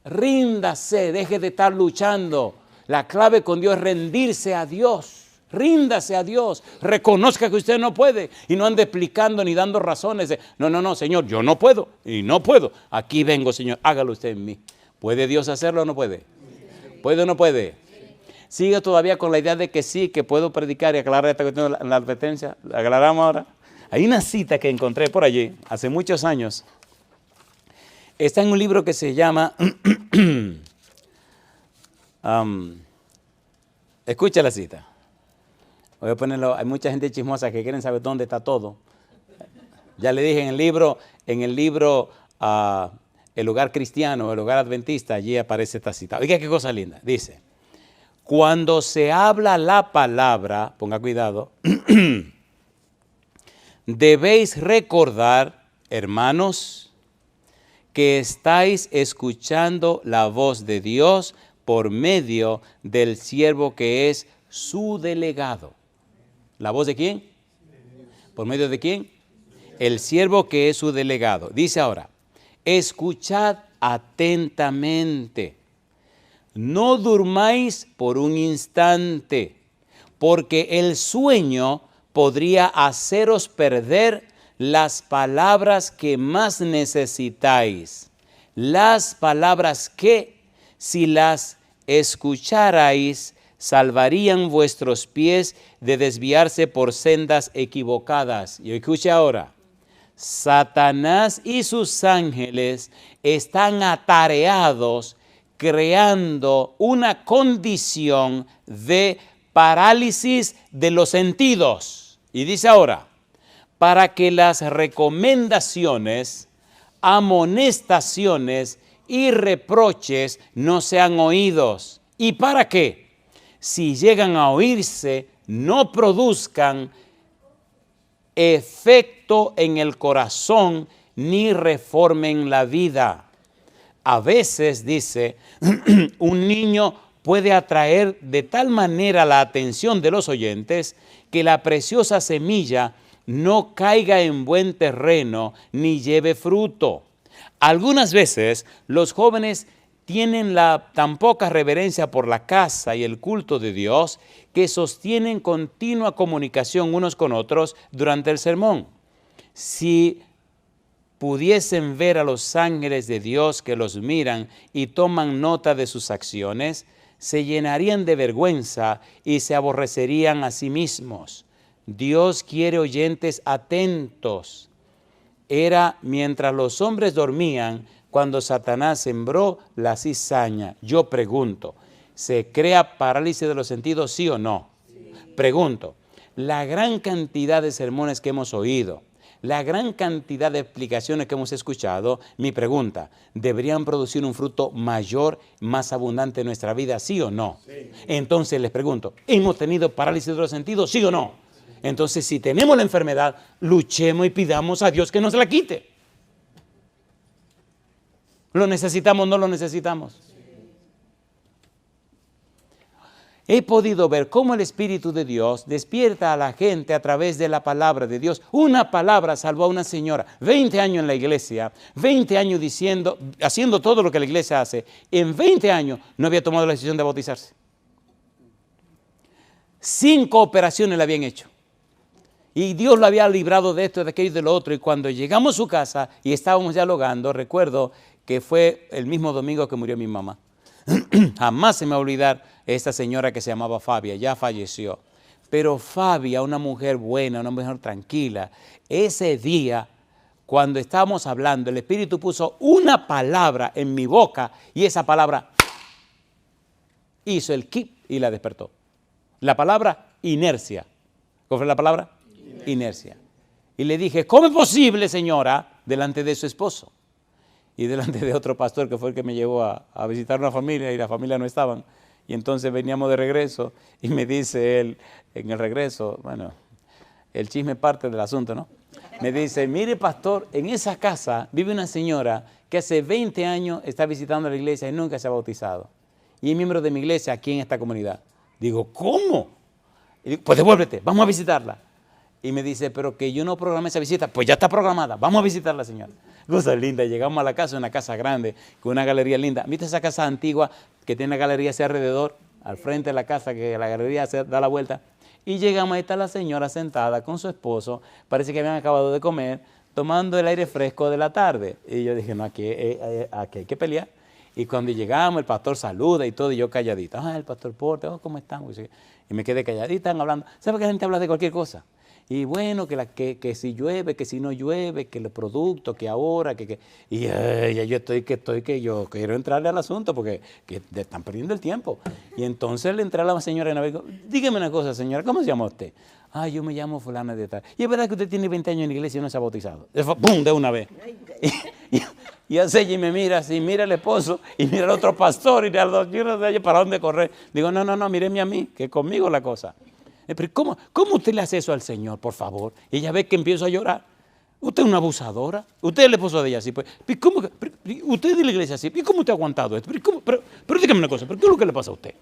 Ríndase, deje de estar luchando. La clave con Dios es rendirse a Dios. Ríndase a Dios. Reconozca que usted no puede. Y no ande explicando ni dando razones de, no, Señor, yo no puedo. Y no puedo. Aquí vengo, Señor, hágalo usted en mí. ¿Puede Dios hacerlo o no puede? ¿Puede o no puede? Sigue todavía con la idea de que sí, que puedo predicar y aclarar esta cuestión de la advertencia. ¿La aclaramos ahora? Hay una cita que encontré por allí, hace muchos años. Está en un libro que se llama, escucha la cita. Voy a ponerlo, hay mucha gente chismosa que quieren saber dónde está todo. Ya le dije en el libro, El Hogar Cristiano, El Hogar Adventista, allí aparece esta cita. Oiga qué cosa linda, dice, cuando se habla la palabra, ponga cuidado, debéis recordar, hermanos, que estáis escuchando la voz de Dios por medio del siervo que es su delegado. ¿La voz de quién? ¿Por medio de quién? El siervo que es su delegado. Dice ahora, escuchad atentamente. No durmáis por un instante, porque el sueño podría haceros perder las palabras que más necesitáis. Las palabras que, si las escucharais, salvarían vuestros pies de desviarse por sendas equivocadas. Y escuche ahora, Satanás y sus ángeles están atareados creando una condición de parálisis de los sentidos. Y dice ahora, para que las recomendaciones, amonestaciones y reproches no sean oídos. ¿Y para qué? Si llegan a oírse, no produzcan efecto en el corazón ni reformen la vida. A veces, dice, un niño puede atraer de tal manera la atención de los oyentes que la preciosa semilla no caiga en buen terreno ni lleve fruto. Algunas veces los jóvenes tienen tan poca reverencia por la casa y el culto de Dios que sostienen continua comunicación unos con otros durante el sermón. Si pudiesen ver a los ángeles de Dios que los miran y toman nota de sus acciones, se llenarían de vergüenza y se aborrecerían a sí mismos. Dios quiere oyentes atentos. Era mientras los hombres dormían cuando Satanás sembró la cizaña. Yo pregunto, ¿se crea parálisis de los sentidos, sí o no? Sí. Pregunto, la gran cantidad de sermones que hemos oído, la gran cantidad de explicaciones que hemos escuchado, mi pregunta, ¿deberían producir un fruto mayor, más abundante en nuestra vida, sí o no? Sí. Entonces les pregunto, ¿hemos tenido parálisis de los sentidos, sí o no? Entonces, si tenemos la enfermedad, luchemos y pidamos a Dios que nos la quite. ¿Lo necesitamos o no lo necesitamos? He podido ver cómo el Espíritu de Dios despierta a la gente a través de la palabra de Dios. Una palabra salvó a una señora, 20 años en la iglesia, 20 años haciendo todo lo que la iglesia hace. En 20 años no había tomado la decisión de bautizarse. 5 operaciones le habían hecho. Y Dios lo había librado de esto, de aquello y de lo otro. Y cuando llegamos a su casa y estábamos dialogando, recuerdo que fue el mismo domingo que murió mi mamá. Jamás se me va a olvidar esta señora que se llamaba Fabia, ya falleció. Pero Fabia, una mujer buena, una mujer tranquila, ese día, cuando estábamos hablando, el Espíritu puso una palabra en mi boca y esa palabra hizo el kip y la despertó. La palabra inercia. ¿Cuál fue la palabra? Inercia. Y le dije, ¿cómo es posible, señora? Delante de su esposo y delante de otro pastor que fue el que me llevó a visitar una familia y la familia no estaban. Y entonces veníamos de regreso y me dice él, en el regreso, bueno, el chisme parte del asunto, ¿no? Me dice, mire pastor, en esa casa vive una señora que hace 20 años está visitando la iglesia y nunca se ha bautizado. Y es miembro de mi iglesia aquí en esta comunidad. Digo, ¿cómo? Y digo, pues devuélvete, vamos a visitarla. Y me dice, pero que yo no programé esa visita. Pues ya está programada, vamos a visitarla, señora. Cosa linda, llegamos a la casa, una casa grande, con una galería linda. ¿Viste esa casa antigua que tiene la galería hacia alrededor? Al frente de la casa, que la galería se da la vuelta. Y llegamos, ahí está la señora sentada con su esposo, parece que habían acabado de comer, tomando el aire fresco de la tarde. Y yo dije, no, aquí hay que pelear. Y cuando llegamos, el pastor saluda y todo, y yo calladita. El pastor Porte, ¿cómo están? Y me quedé calladita, están hablando. ¿Sabe que la gente habla de cualquier cosa? Y bueno, que si llueve, que si no llueve, que los productos, que ahora, y ya yo estoy que yo quiero entrarle al asunto porque que están perdiendo el tiempo. Y entonces le entré a la señora y me dijo, dígame una cosa, señora, ¿cómo se llama usted? Yo me llamo fulana de tal. Y es verdad que usted tiene 20 años en la iglesia y no se ha bautizado. ¡Pum! De una vez. Y hace y me mira así, mira el esposo y mira al otro pastor y al doctor de ellos para dónde correr. Digo, no, míreme a mí, que conmigo la cosa. Pero ¿cómo usted le hace eso al Señor, por favor? Y ella ve que empiezo a llorar. Usted es una abusadora. Usted es el esposo de ella así. Pues, usted es de la iglesia así. ¿Y cómo usted ha aguantado esto? Pero dígame una cosa, ¿pero qué es lo que le pasa a usted?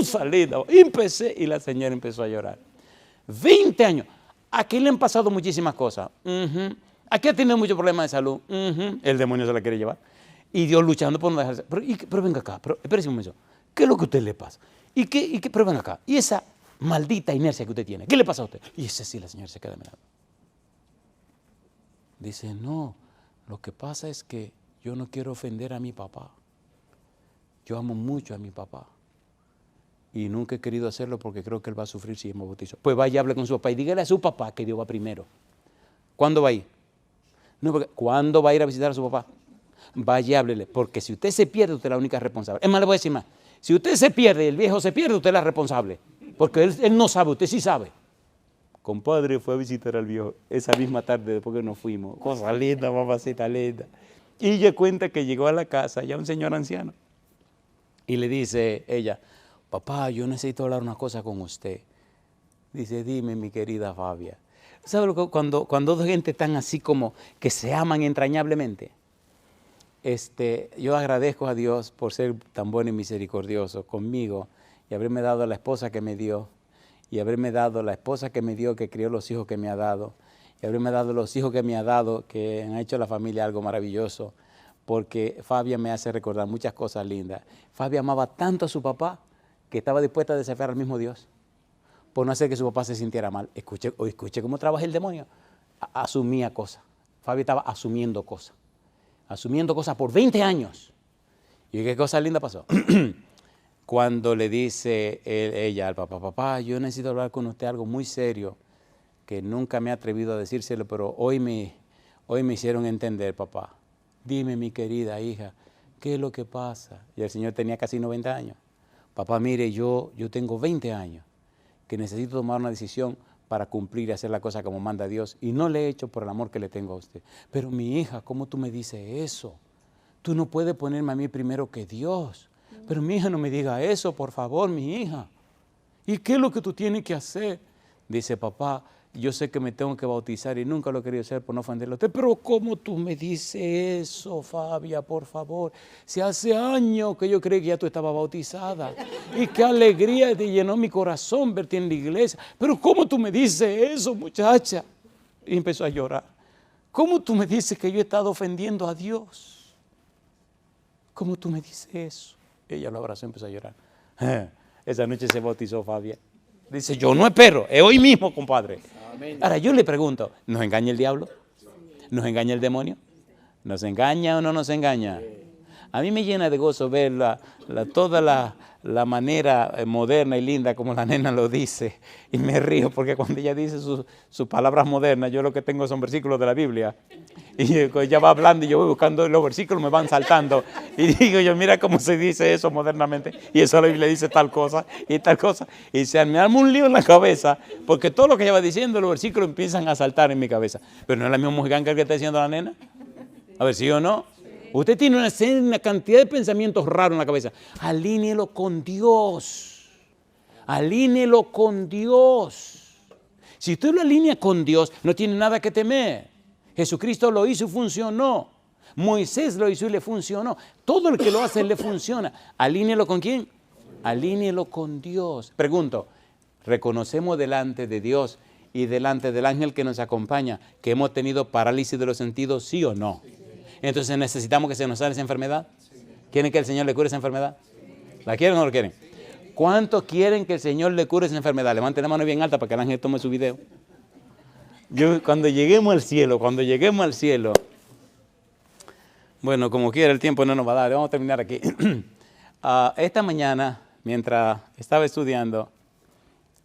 Salida. Empecé y la señora empezó a llorar. 20 años. Aquí le han pasado muchísimas cosas. Aquí ha tenido muchos problemas de salud. El demonio se la quiere llevar. Y Dios luchando por no dejarse. Pero venga acá, espérese un momento. ¿Qué es lo que a usted le pasa? Pero venga acá. Y esa maldita inercia que usted tiene, ¿qué le pasa a usted? Y ese sí, la señora se queda mirando. Dice, no, lo que pasa es que yo no quiero ofender a mi papá. Yo amo mucho a mi papá. Y nunca he querido hacerlo porque creo que él va a sufrir si me bautizo. Pues vaya y hable con su papá y dígale a su papá que Dios va primero. ¿Cuándo va a ir? No, porque ¿cuándo va a ir a visitar a su papá? Vaya y háblele, porque si usted se pierde, usted es la única responsable. Es más, le voy a decir más. Si usted se pierde y el viejo se pierde, usted es la responsable. Porque él no sabe, usted sí sabe. Compadre fue a visitar al viejo esa misma tarde después que nos fuimos. Cosa linda, mamacita linda. Y ella cuenta que llegó a la casa ya un señor anciano. Y le dice ella, papá, yo necesito hablar una cosa con usted. Dice, dime, mi querida Fabia. ¿Sabe lo que cuando dos gente están así como que se aman entrañablemente? Yo agradezco a Dios por ser tan bueno y misericordioso conmigo y haberme dado la esposa que me dio, y haberme dado la esposa que me dio, que crió los hijos que me ha dado, y haberme dado los hijos que me ha dado, que han hecho a la familia algo maravilloso, porque Fabia me hace recordar muchas cosas lindas. Fabia amaba tanto a su papá que estaba dispuesta a desafiar al mismo Dios por no hacer que su papá se sintiera mal. Escuche cómo trabaja el demonio. Asumía cosas. Fabia estaba asumiendo cosas por 20 años. ¿Y qué cosa linda pasó? Cuando le dice ella al papá, papá, yo necesito hablar con usted algo muy serio, que nunca me he atrevido a decírselo, pero hoy me hicieron entender, papá. Dime, mi querida hija, ¿qué es lo que pasa? Y el señor tenía casi 90 años. Papá, mire, yo tengo 20 años, que necesito tomar una decisión para cumplir y hacer la cosa como manda Dios, y no le he hecho por el amor que le tengo a usted. Pero mi hija, ¿cómo tú me dices eso? Tú no puedes ponerme a mí primero que Dios. Pero mi hija, no me diga eso, por favor, mi hija. ¿Y qué es lo que tú tienes que hacer? Dice, papá, yo sé que me tengo que bautizar y nunca lo he querido hacer por no ofenderle a usted. Pero ¿cómo tú me dices eso, Fabia, por favor? Si hace años que yo creí que ya tú estabas bautizada. Y qué alegría te llenó mi corazón verte en la iglesia. Pero ¿cómo tú me dices eso, muchacha? Y empezó a llorar. ¿Cómo tú me dices que yo he estado ofendiendo a Dios? ¿Cómo tú me dices eso? Ella lo abrazó y empezó a llorar. Esa noche se bautizó Fabia. Dice, yo no espero, es hoy mismo, compadre. Amén. Ahora yo le pregunto, ¿nos engaña el diablo? ¿Nos engaña el demonio? ¿Nos engaña o no nos engaña? A mí me llena de gozo ver toda la manera moderna y linda como la nena lo dice. Y me río porque cuando ella dice sus palabras modernas, yo lo que tengo son versículos de la Biblia. Y ella va hablando y yo voy buscando los versículos, me van saltando. Y digo yo, mira cómo se dice eso modernamente. Y eso la Biblia dice tal cosa y tal cosa. Y se me arma un lío en la cabeza porque todo lo que ella va diciendo, los versículos empiezan a saltar en mi cabeza. Pero no es la misma mojiganga que está diciendo la nena. A ver, ¿sí o no? Usted tiene una cantidad de pensamientos raros en la cabeza. Alíneelo con Dios. Alíneelo con Dios. Si usted lo alinea con Dios, no tiene nada que temer. Jesucristo lo hizo y funcionó. Moisés lo hizo y le funcionó. Todo el que lo hace le funciona. Alíneelo con quién? Alíneelo con Dios. Pregunto, reconocemos delante de Dios y delante del ángel que nos acompaña que hemos tenido parálisis de los sentidos, sí o no. Entonces necesitamos que se nos sane esa enfermedad. ¿Quieren que el Señor le cure esa enfermedad? ¿La quieren o no la quieren? ¿Cuántos quieren que el Señor le cure esa enfermedad? Levanten la mano bien alta para que el ángel tome su video. Cuando lleguemos al cielo, bueno, como quiera el tiempo no nos va a dar, vamos a terminar aquí. Esta mañana, mientras estaba estudiando,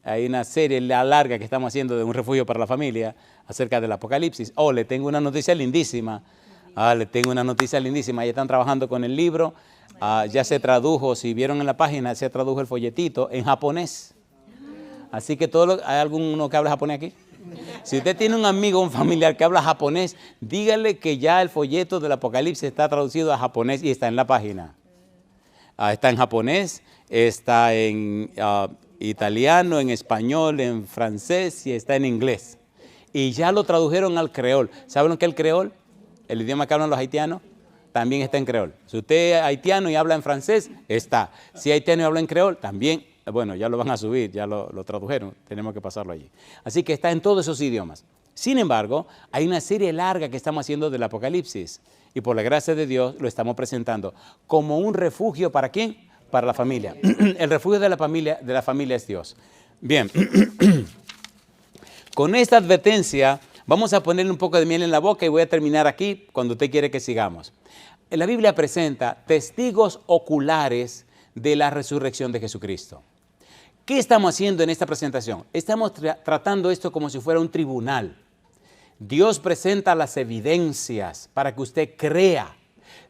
hay una serie larga que estamos haciendo de un refugio para la familia acerca del Apocalipsis. Le tengo una noticia lindísima. Ya están trabajando con el libro. Ya se tradujo, si vieron en la página, se tradujo el folletito en japonés. Así que ¿hay alguno que habla japonés aquí? Si usted tiene un amigo, un familiar que habla japonés, dígale que ya el folleto del Apocalipsis está traducido a japonés y está en la página. Está en japonés, está en italiano, en español, en francés y está en inglés. Y ya lo tradujeron al creol. ¿Saben lo que es el creol? El idioma que hablan los haitianos. También está en creol. Si usted es haitiano y habla en francés, está. Si es haitiano y habla en creol, también. Bueno, ya lo van a subir, ya lo tradujeron, tenemos que pasarlo allí. Así que está en todos esos idiomas. Sin embargo, hay una serie larga que estamos haciendo del Apocalipsis y por la gracia de Dios lo estamos presentando como un refugio. ¿Para quién? Para la familia. El refugio de la familia es Dios. Bien, con esta advertencia vamos a ponerle un poco de miel en la boca y voy a terminar aquí cuando usted quiere que sigamos. La Biblia presenta testigos oculares de la resurrección de Jesucristo. ¿Qué estamos haciendo en esta presentación? Estamos tratando esto como si fuera un tribunal. Dios presenta las evidencias para que usted crea.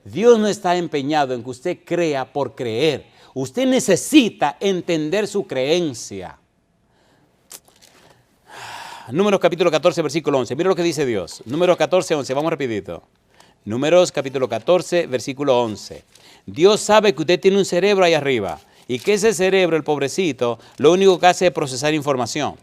Dios no está empeñado en que usted crea por creer. Usted necesita entender su creencia. Números capítulo 14, versículo 11. Mira lo que dice Dios. Números 14, 11. Vamos rapidito. Números capítulo 14, versículo 11. Dios sabe que usted tiene un cerebro ahí arriba y que ese cerebro, el pobrecito, lo único que hace es procesar información.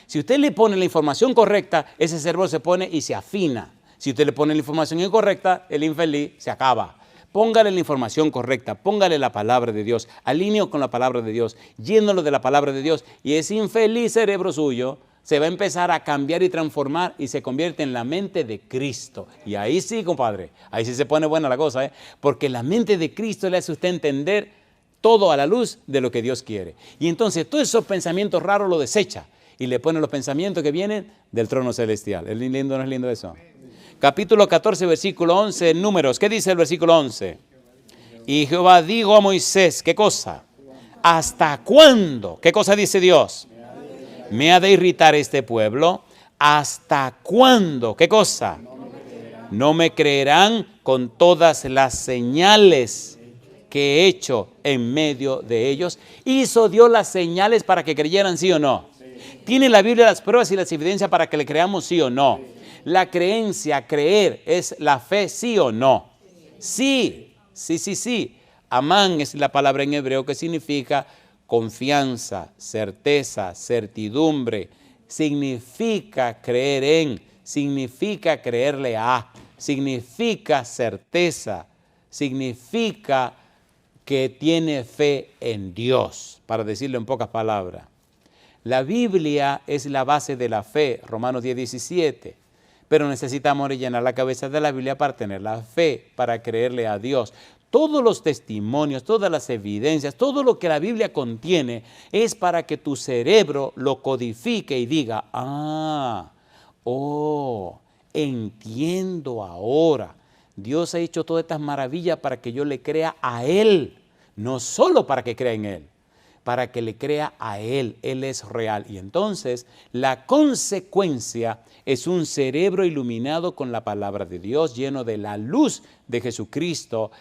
Si usted le pone la información correcta, ese cerebro se pone y se afina. Si usted le pone la información incorrecta, el infeliz se acaba. Póngale la información correcta, póngale la palabra de Dios, alineo con la palabra de Dios, llénalo de la palabra de Dios y ese infeliz cerebro suyo se va a empezar a cambiar y transformar y se convierte en la mente de Cristo. Y ahí sí, compadre, ahí sí se pone buena la cosa, porque la mente de Cristo le hace a usted entender todo a la luz de lo que Dios quiere. Y entonces todos esos pensamientos raros lo desecha y le pone los pensamientos que vienen del trono celestial. ¿Es lindo o no es lindo eso? Capítulo 14, versículo 11, Números. ¿Qué dice el versículo 11? Y Jehová dijo a Moisés, ¿qué cosa? ¿Hasta cuándo? ¿Qué cosa dice Dios? ¿Me ha de irritar este pueblo? ¿Hasta cuándo? ¿Qué cosa? No me creerán con todas las señales que he hecho en medio de ellos. ¿Hizo Dios las señales para que creyeran, sí o no? ¿Tiene la Biblia las pruebas y las evidencias para que le creamos, sí o no? La creencia, creer, es la fe, sí o no. Sí. Amán es la palabra en hebreo que significa confianza, certeza, certidumbre. Significa creer en, significa creerle a, significa certeza, significa que tiene fe en Dios, para decirlo en pocas palabras. La Biblia es la base de la fe, Romanos 10, 17. Pero necesitamos rellenar la cabeza de la Biblia para tener la fe, para creerle a Dios. Todos los testimonios, todas las evidencias, todo lo que la Biblia contiene es para que tu cerebro lo codifique y diga, entiendo ahora. Dios ha hecho todas estas maravillas para que yo le crea a Él, no solo para que crea en Él, para que le crea a Él. Él es real. Y entonces la consecuencia es un cerebro iluminado con la palabra de Dios, lleno de la luz de Jesucristo,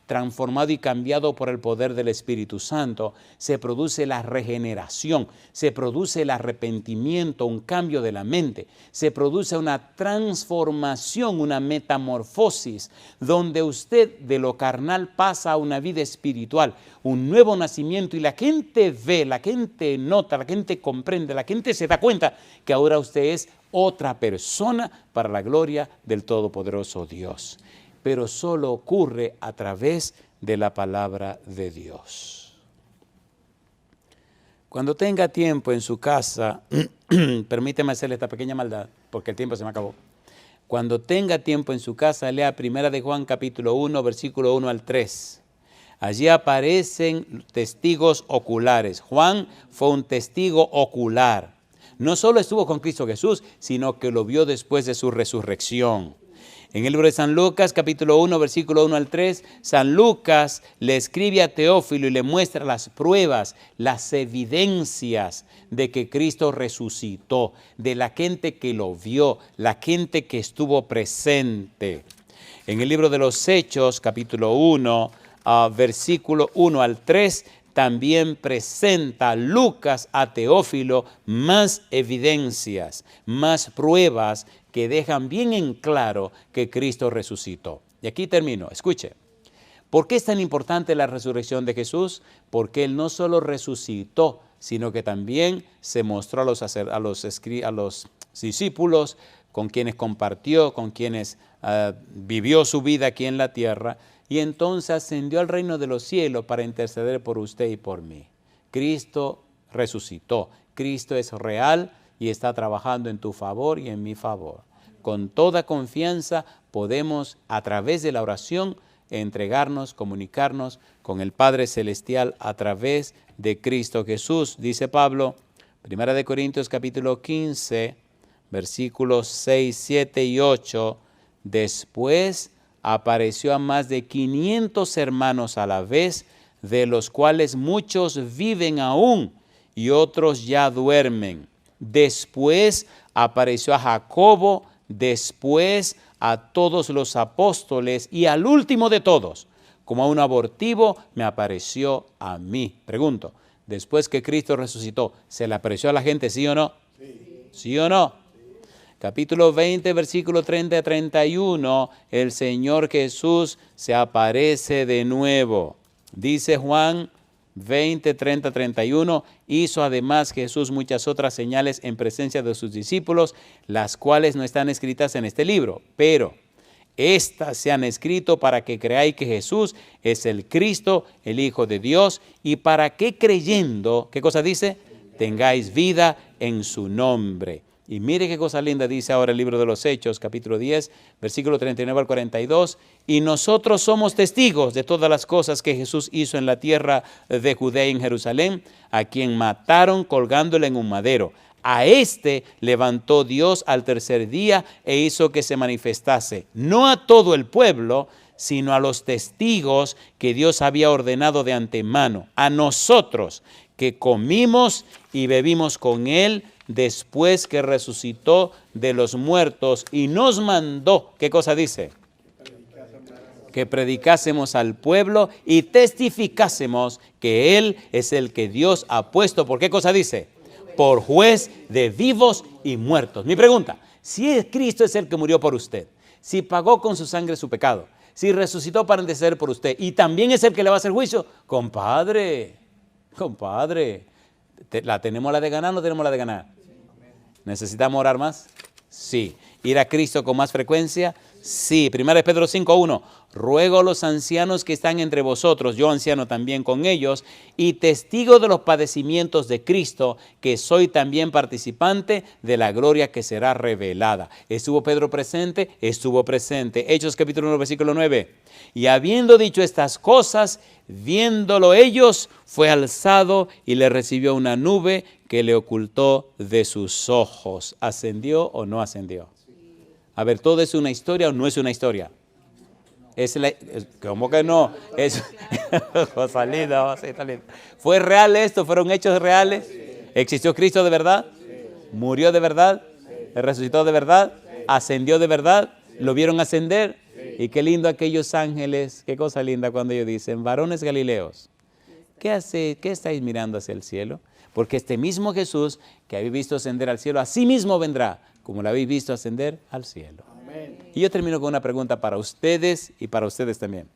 transformado y cambiado por el poder del Espíritu Santo. Se produce la regeneración, se produce el arrepentimiento, un cambio de la mente, se produce una transformación, una metamorfosis, donde usted de lo carnal pasa a una vida espiritual, un nuevo nacimiento, y la gente ve, la gente nota, la gente comprende, la gente se da cuenta que ahora usted es otra persona para la gloria del Todopoderoso Dios. Pero solo ocurre a través de la palabra de Dios. Cuando tenga tiempo en su casa, permíteme hacerle esta pequeña maldad, porque el tiempo se me acabó. Cuando tenga tiempo en su casa, lea 1 de Juan capítulo 1, versículo 1 al 3. Allí aparecen testigos oculares. Juan fue un testigo ocular. No solo estuvo con Cristo Jesús, sino que lo vio después de su resurrección. En el libro de San Lucas, capítulo 1, versículo 1 al 3, San Lucas le escribe a Teófilo y le muestra las pruebas, las evidencias de que Cristo resucitó, de la gente que lo vio, la gente que estuvo presente. En el libro de los Hechos, capítulo 1, versículo 1 al 3, también presenta Lucas a Teófilo más evidencias, más pruebas que dejan bien en claro que Cristo resucitó. Y aquí termino, escuche. ¿Por qué es tan importante la resurrección de Jesús? Porque Él no solo resucitó, sino que también se mostró a los discípulos con quienes compartió, con quienes vivió su vida aquí en la tierra, y entonces ascendió al reino de los cielos para interceder por usted y por mí. Cristo resucitó, Cristo es real y está trabajando en tu favor y en mi favor. Con toda confianza podemos, a través de la oración, entregarnos, comunicarnos con el Padre Celestial a través de Cristo Jesús. Dice Pablo, 1 Corintios capítulo 15, versículos 6, 7 y 8, después apareció a más de 500 hermanos a la vez, de los cuales muchos viven aún y otros ya duermen. Después apareció a Jacobo, después a todos los apóstoles y al último de todos, como a un abortivo, me apareció a mí. Pregunto, después que Cristo resucitó, ¿se le apareció a la gente, sí o no? Sí. ¿Sí o no? Capítulo 20, versículo 30 a 31, el Señor Jesús se aparece de nuevo. Dice Juan 20, 30, 31, hizo además Jesús muchas otras señales en presencia de sus discípulos, las cuales no están escritas en este libro, pero estas se han escrito para que creáis que Jesús es el Cristo, el Hijo de Dios, y para que creyendo, ¿qué cosa dice? Tengáis vida en su nombre. Y mire qué cosa linda dice ahora el libro de los Hechos, capítulo 10, versículo 39 al 42. Y nosotros somos testigos de todas las cosas que Jesús hizo en la tierra de Judea y en Jerusalén, a quien mataron colgándole en un madero. A este levantó Dios al tercer día e hizo que se manifestase, no a todo el pueblo, sino a los testigos que Dios había ordenado de antemano, a nosotros que comimos y bebimos con él después que resucitó de los muertos y nos mandó, ¿qué cosa dice? Que predicásemos al pueblo y testificásemos que él es el que Dios ha puesto, ¿por qué cosa dice? Por juez de vivos y muertos. Mi pregunta, si Cristo es el que murió por usted, si pagó con su sangre su pecado, si resucitó para interceder por usted y también es el que le va a hacer juicio, compadre, ¿la tenemos la de ganar o no tenemos la de ganar? ¿Necesitamos orar más? Sí. ¿Ir a Cristo con más frecuencia? Sí. 1 Pedro 5:1. Ruego a los ancianos que están entre vosotros, yo anciano también con ellos, y testigo de los padecimientos de Cristo, que soy también participante de la gloria que será revelada. ¿Estuvo Pedro presente? Estuvo presente. Hechos capítulo 1, versículo 9. Y habiendo dicho estas cosas, viéndolo ellos, fue alzado y le recibió una nube que le ocultó de sus ojos. ¿Ascendió o no ascendió? A ver, ¿todo es una historia o no es una historia? ¿Cómo que no? ¿Fue real esto? ¿Fueron hechos reales? ¿Existió Cristo de verdad? ¿Murió de verdad? ¿Resucitó de verdad? ¿Ascendió de verdad? ¿Lo vieron ascender? Y qué lindo aquellos ángeles, qué cosa linda cuando ellos dicen, varones galileos, ¿qué estáis mirando hacia el cielo? Porque este mismo Jesús que habéis visto ascender al cielo, así mismo vendrá, como lo habéis visto ascender al cielo. Amén. Y yo termino con una pregunta para ustedes y para ustedes también.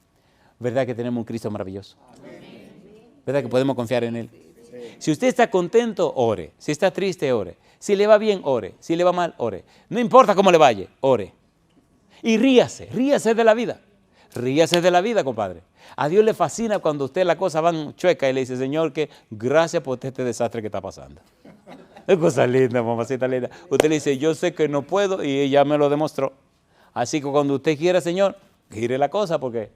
¿Verdad que tenemos un Cristo maravilloso? Amén. ¿Verdad que podemos confiar en Él? Sí. Si usted está contento, ore. Si está triste, ore. Si le va bien, ore. Si le va mal, ore. No importa cómo le vaya, ore. Y ríase de la vida. Ríase de la vida, compadre. A Dios le fascina cuando usted la cosa van chueca y le dice, Señor, que gracias por este desastre que está pasando. Es cosa linda, mamacita linda. Usted le dice, yo sé que no puedo y ella me lo demostró. Así que cuando usted quiera, Señor, gire la cosa porque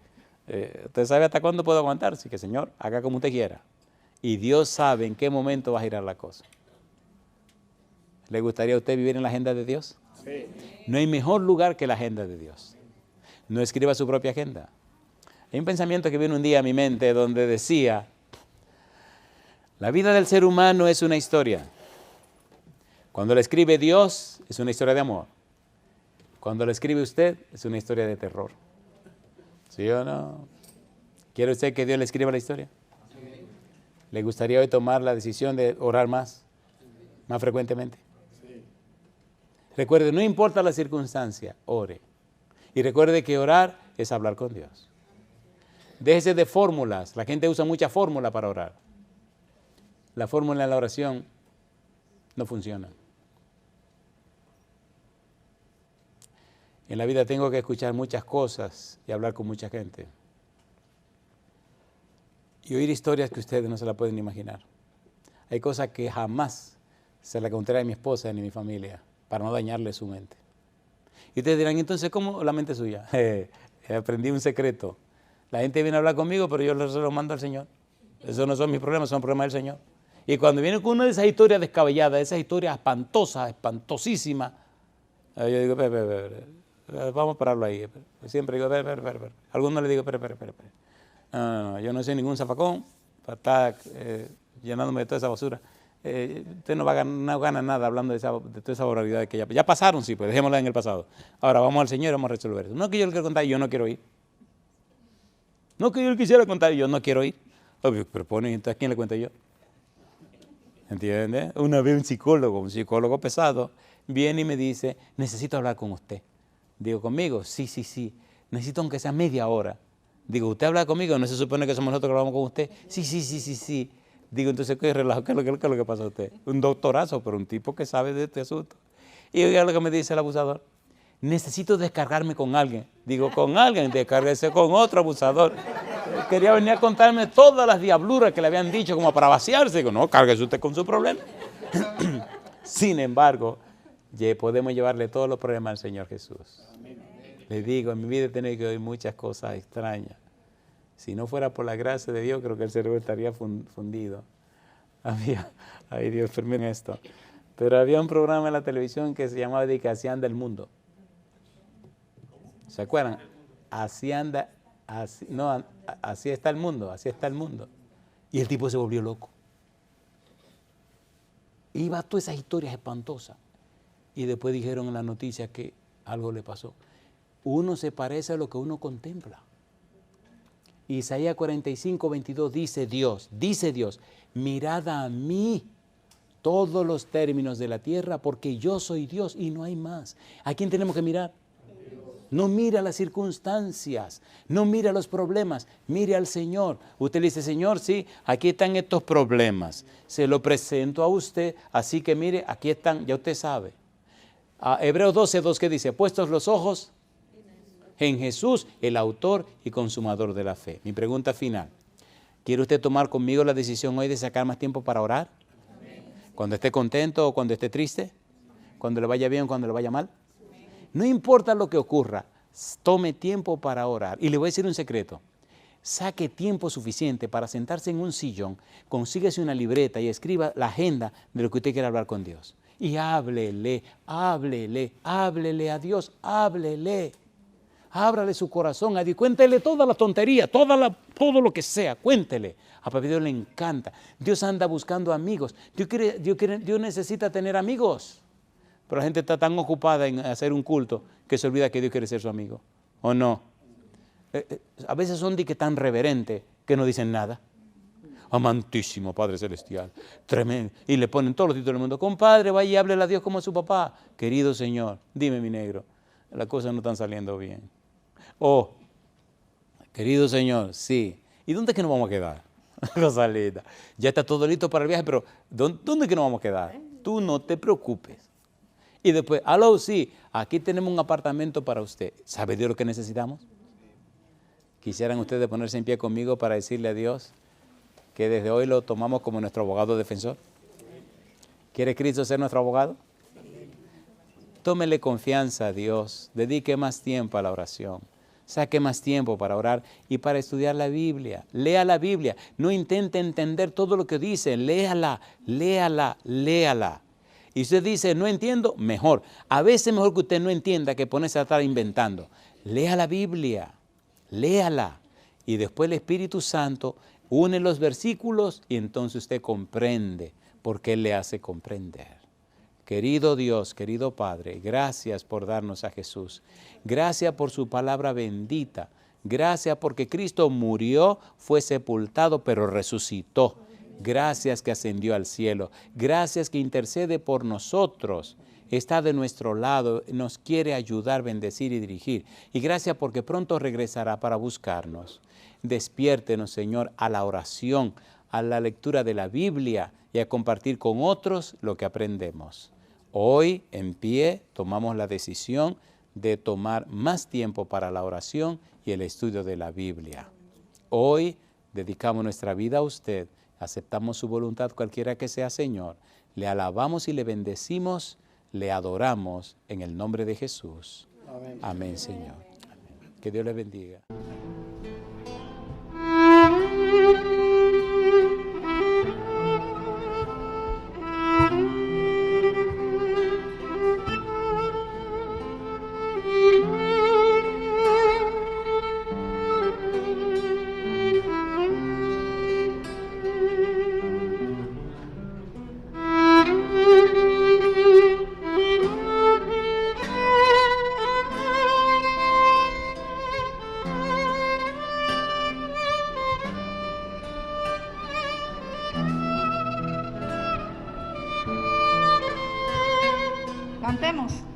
usted sabe hasta cuándo puedo aguantar. Así que, Señor, haga como usted quiera. Y Dios sabe en qué momento va a girar la cosa. ¿Le gustaría a usted vivir en la agenda de Dios? Sí. No hay mejor lugar que la agenda de Dios. No escriba su propia agenda. Hay un pensamiento que vino un día a mi mente donde decía, la vida del ser humano es una historia. Cuando la escribe Dios, es una historia de amor. Cuando la escribe usted, es una historia de terror. ¿Sí o no? ¿Quiere usted que Dios le escriba la historia? Sí. ¿Le gustaría hoy tomar la decisión de orar más frecuentemente? Sí. Recuerde, no importa la circunstancia, ore. Y recuerde que orar es hablar con Dios. Déjese de fórmulas. La gente usa mucha fórmula para orar. La fórmula en la oración no funciona. En la vida tengo que escuchar muchas cosas y hablar con mucha gente. Y oír historias que ustedes no se la pueden imaginar. Hay cosas que jamás se las contaré a mi esposa ni a mi familia para no dañarle su mente. Y ustedes dirán, entonces, ¿cómo la mente suya? Aprendí un secreto. La gente viene a hablar conmigo, pero yo se lo mando al Señor. Esos no son mis problemas, son problemas del Señor. Y cuando viene con una de esas historias descabelladas, esas historias espantosas, espantosísimas, yo digo, vamos a pararlo ahí. Siempre digo, algunos le digo, no, yo no soy ningún zafacón para estar llenándome de toda esa basura. Usted no gana nada hablando de toda esa barbaridad que ya pasaron, sí, pues dejémosla en el pasado. Ahora vamos al Señor y vamos a resolver eso. No que yo le quiero contar y yo no quiero ir. No que yo le quisiera contar y yo no quiero ir. Obvio, pero entonces ¿a quién le cuento yo? ¿Entiende? Una vez un psicólogo pesado, viene y me dice, necesito hablar con usted. Digo, ¿conmigo? Sí. Necesito aunque sea media hora. Digo, ¿usted habla conmigo? ¿No se supone que somos nosotros que hablamos con usted? Sí. Digo, entonces, ¿qué relajo? ¿Qué es lo que pasa a usted? Un doctorazo, pero un tipo que sabe de este asunto. Y oiga lo que me dice el abusador. Necesito descargarme con alguien. Digo, con alguien, descárguese con otro abusador. Quería venir a contarme todas las diabluras que le habían dicho como para vaciarse. Digo, no, cárguese usted con su problema. Sin embargo, podemos llevarle todos los problemas al Señor Jesús. Le digo, en mi vida he tenido que oír muchas cosas extrañas. Si no fuera por la gracia de Dios, creo que el cerebro estaría fundido. Ay Dios, permítame esto. Pero había un programa en la televisión que se llamaba Así anda el mundo. ¿Se acuerdan? Así está el mundo. Y el tipo se volvió loco. Iba a todas esas historias espantosas. Y después dijeron en la noticia que algo le pasó. Uno se parece a lo que uno contempla. Isaías 45:22 dice Dios, mirad a mí todos los términos de la tierra, porque yo soy Dios y no hay más. ¿A quién tenemos que mirar? No mira las circunstancias, no mira los problemas, mire al Señor. Usted le dice, Señor, sí, aquí están estos problemas. Se lo presento a usted, así que mire, aquí están, ya usted sabe. Hebreos 12:2, ¿qué dice? Puestos los ojos en Jesús, el autor y consumador de la fe. Mi pregunta final. ¿Quiere usted tomar conmigo la decisión hoy de sacar más tiempo para orar? Amén. Cuando esté contento o cuando esté triste, cuando le vaya bien o cuando le vaya mal. No importa lo que ocurra, tome tiempo para orar. Y le voy a decir un secreto. Saque tiempo suficiente para sentarse en un sillón, consíguese una libreta y escriba la agenda de lo que usted quiere hablar con Dios. Y háblele a Dios, háblele. Ábrale su corazón a Dios, cuéntele toda la tontería, todo lo que sea, cuéntele. A Papá Dios le encanta. Dios anda buscando amigos. Dios necesita tener amigos. Pero la gente está tan ocupada en hacer un culto que se olvida que Dios quiere ser su amigo. ¿O no? A veces son tan reverentes que no dicen nada. Amantísimo Padre Celestial, tremendo. Y le ponen todos los títulos del mundo. Compadre, vaya y háblele a Dios como a su papá. Querido Señor, dime mi negro, las cosas no están saliendo bien. Oh, querido Señor, sí. ¿Y dónde es que nos vamos a quedar? Rosalita, ya está todo listo para el viaje, pero ¿dónde es que nos vamos a quedar? Tú no te preocupes. Y después, aló, sí, aquí tenemos un apartamento para usted. ¿Sabe Dios lo que necesitamos? ¿Quisieran ustedes ponerse en pie conmigo para decirle a Dios que desde hoy lo tomamos como nuestro abogado defensor? ¿Quiere Cristo ser nuestro abogado? Tómele confianza a Dios, dedique más tiempo a la oración, saque más tiempo para orar y para estudiar la Biblia. Lea la Biblia, no intente entender todo lo que dice, léala, léala, léala. Y usted dice, no entiendo, mejor. A veces mejor que usted no entienda que ponerse a estar inventando. Lea la Biblia, léala. Y después el Espíritu Santo une los versículos y entonces usted comprende porque Él le hace comprender. Querido Dios, querido Padre, gracias por darnos a Jesús. Gracias por su palabra bendita. Gracias porque Cristo murió, fue sepultado, pero resucitó. Gracias que ascendió al cielo. Gracias que intercede por nosotros. Está de nuestro lado, nos quiere ayudar, bendecir y dirigir. Y gracias porque pronto regresará para buscarnos. Despiértenos, Señor, a la oración, a la lectura de la Biblia y a compartir con otros lo que aprendemos. Hoy, en pie, tomamos la decisión de tomar más tiempo para la oración y el estudio de la Biblia. Hoy dedicamos nuestra vida a usted, aceptamos su voluntad cualquiera que sea, Señor. Le alabamos y le bendecimos, le adoramos en el nombre de Jesús. Amén, amén, Señor. Amén. Que Dios le bendiga. Cantemos.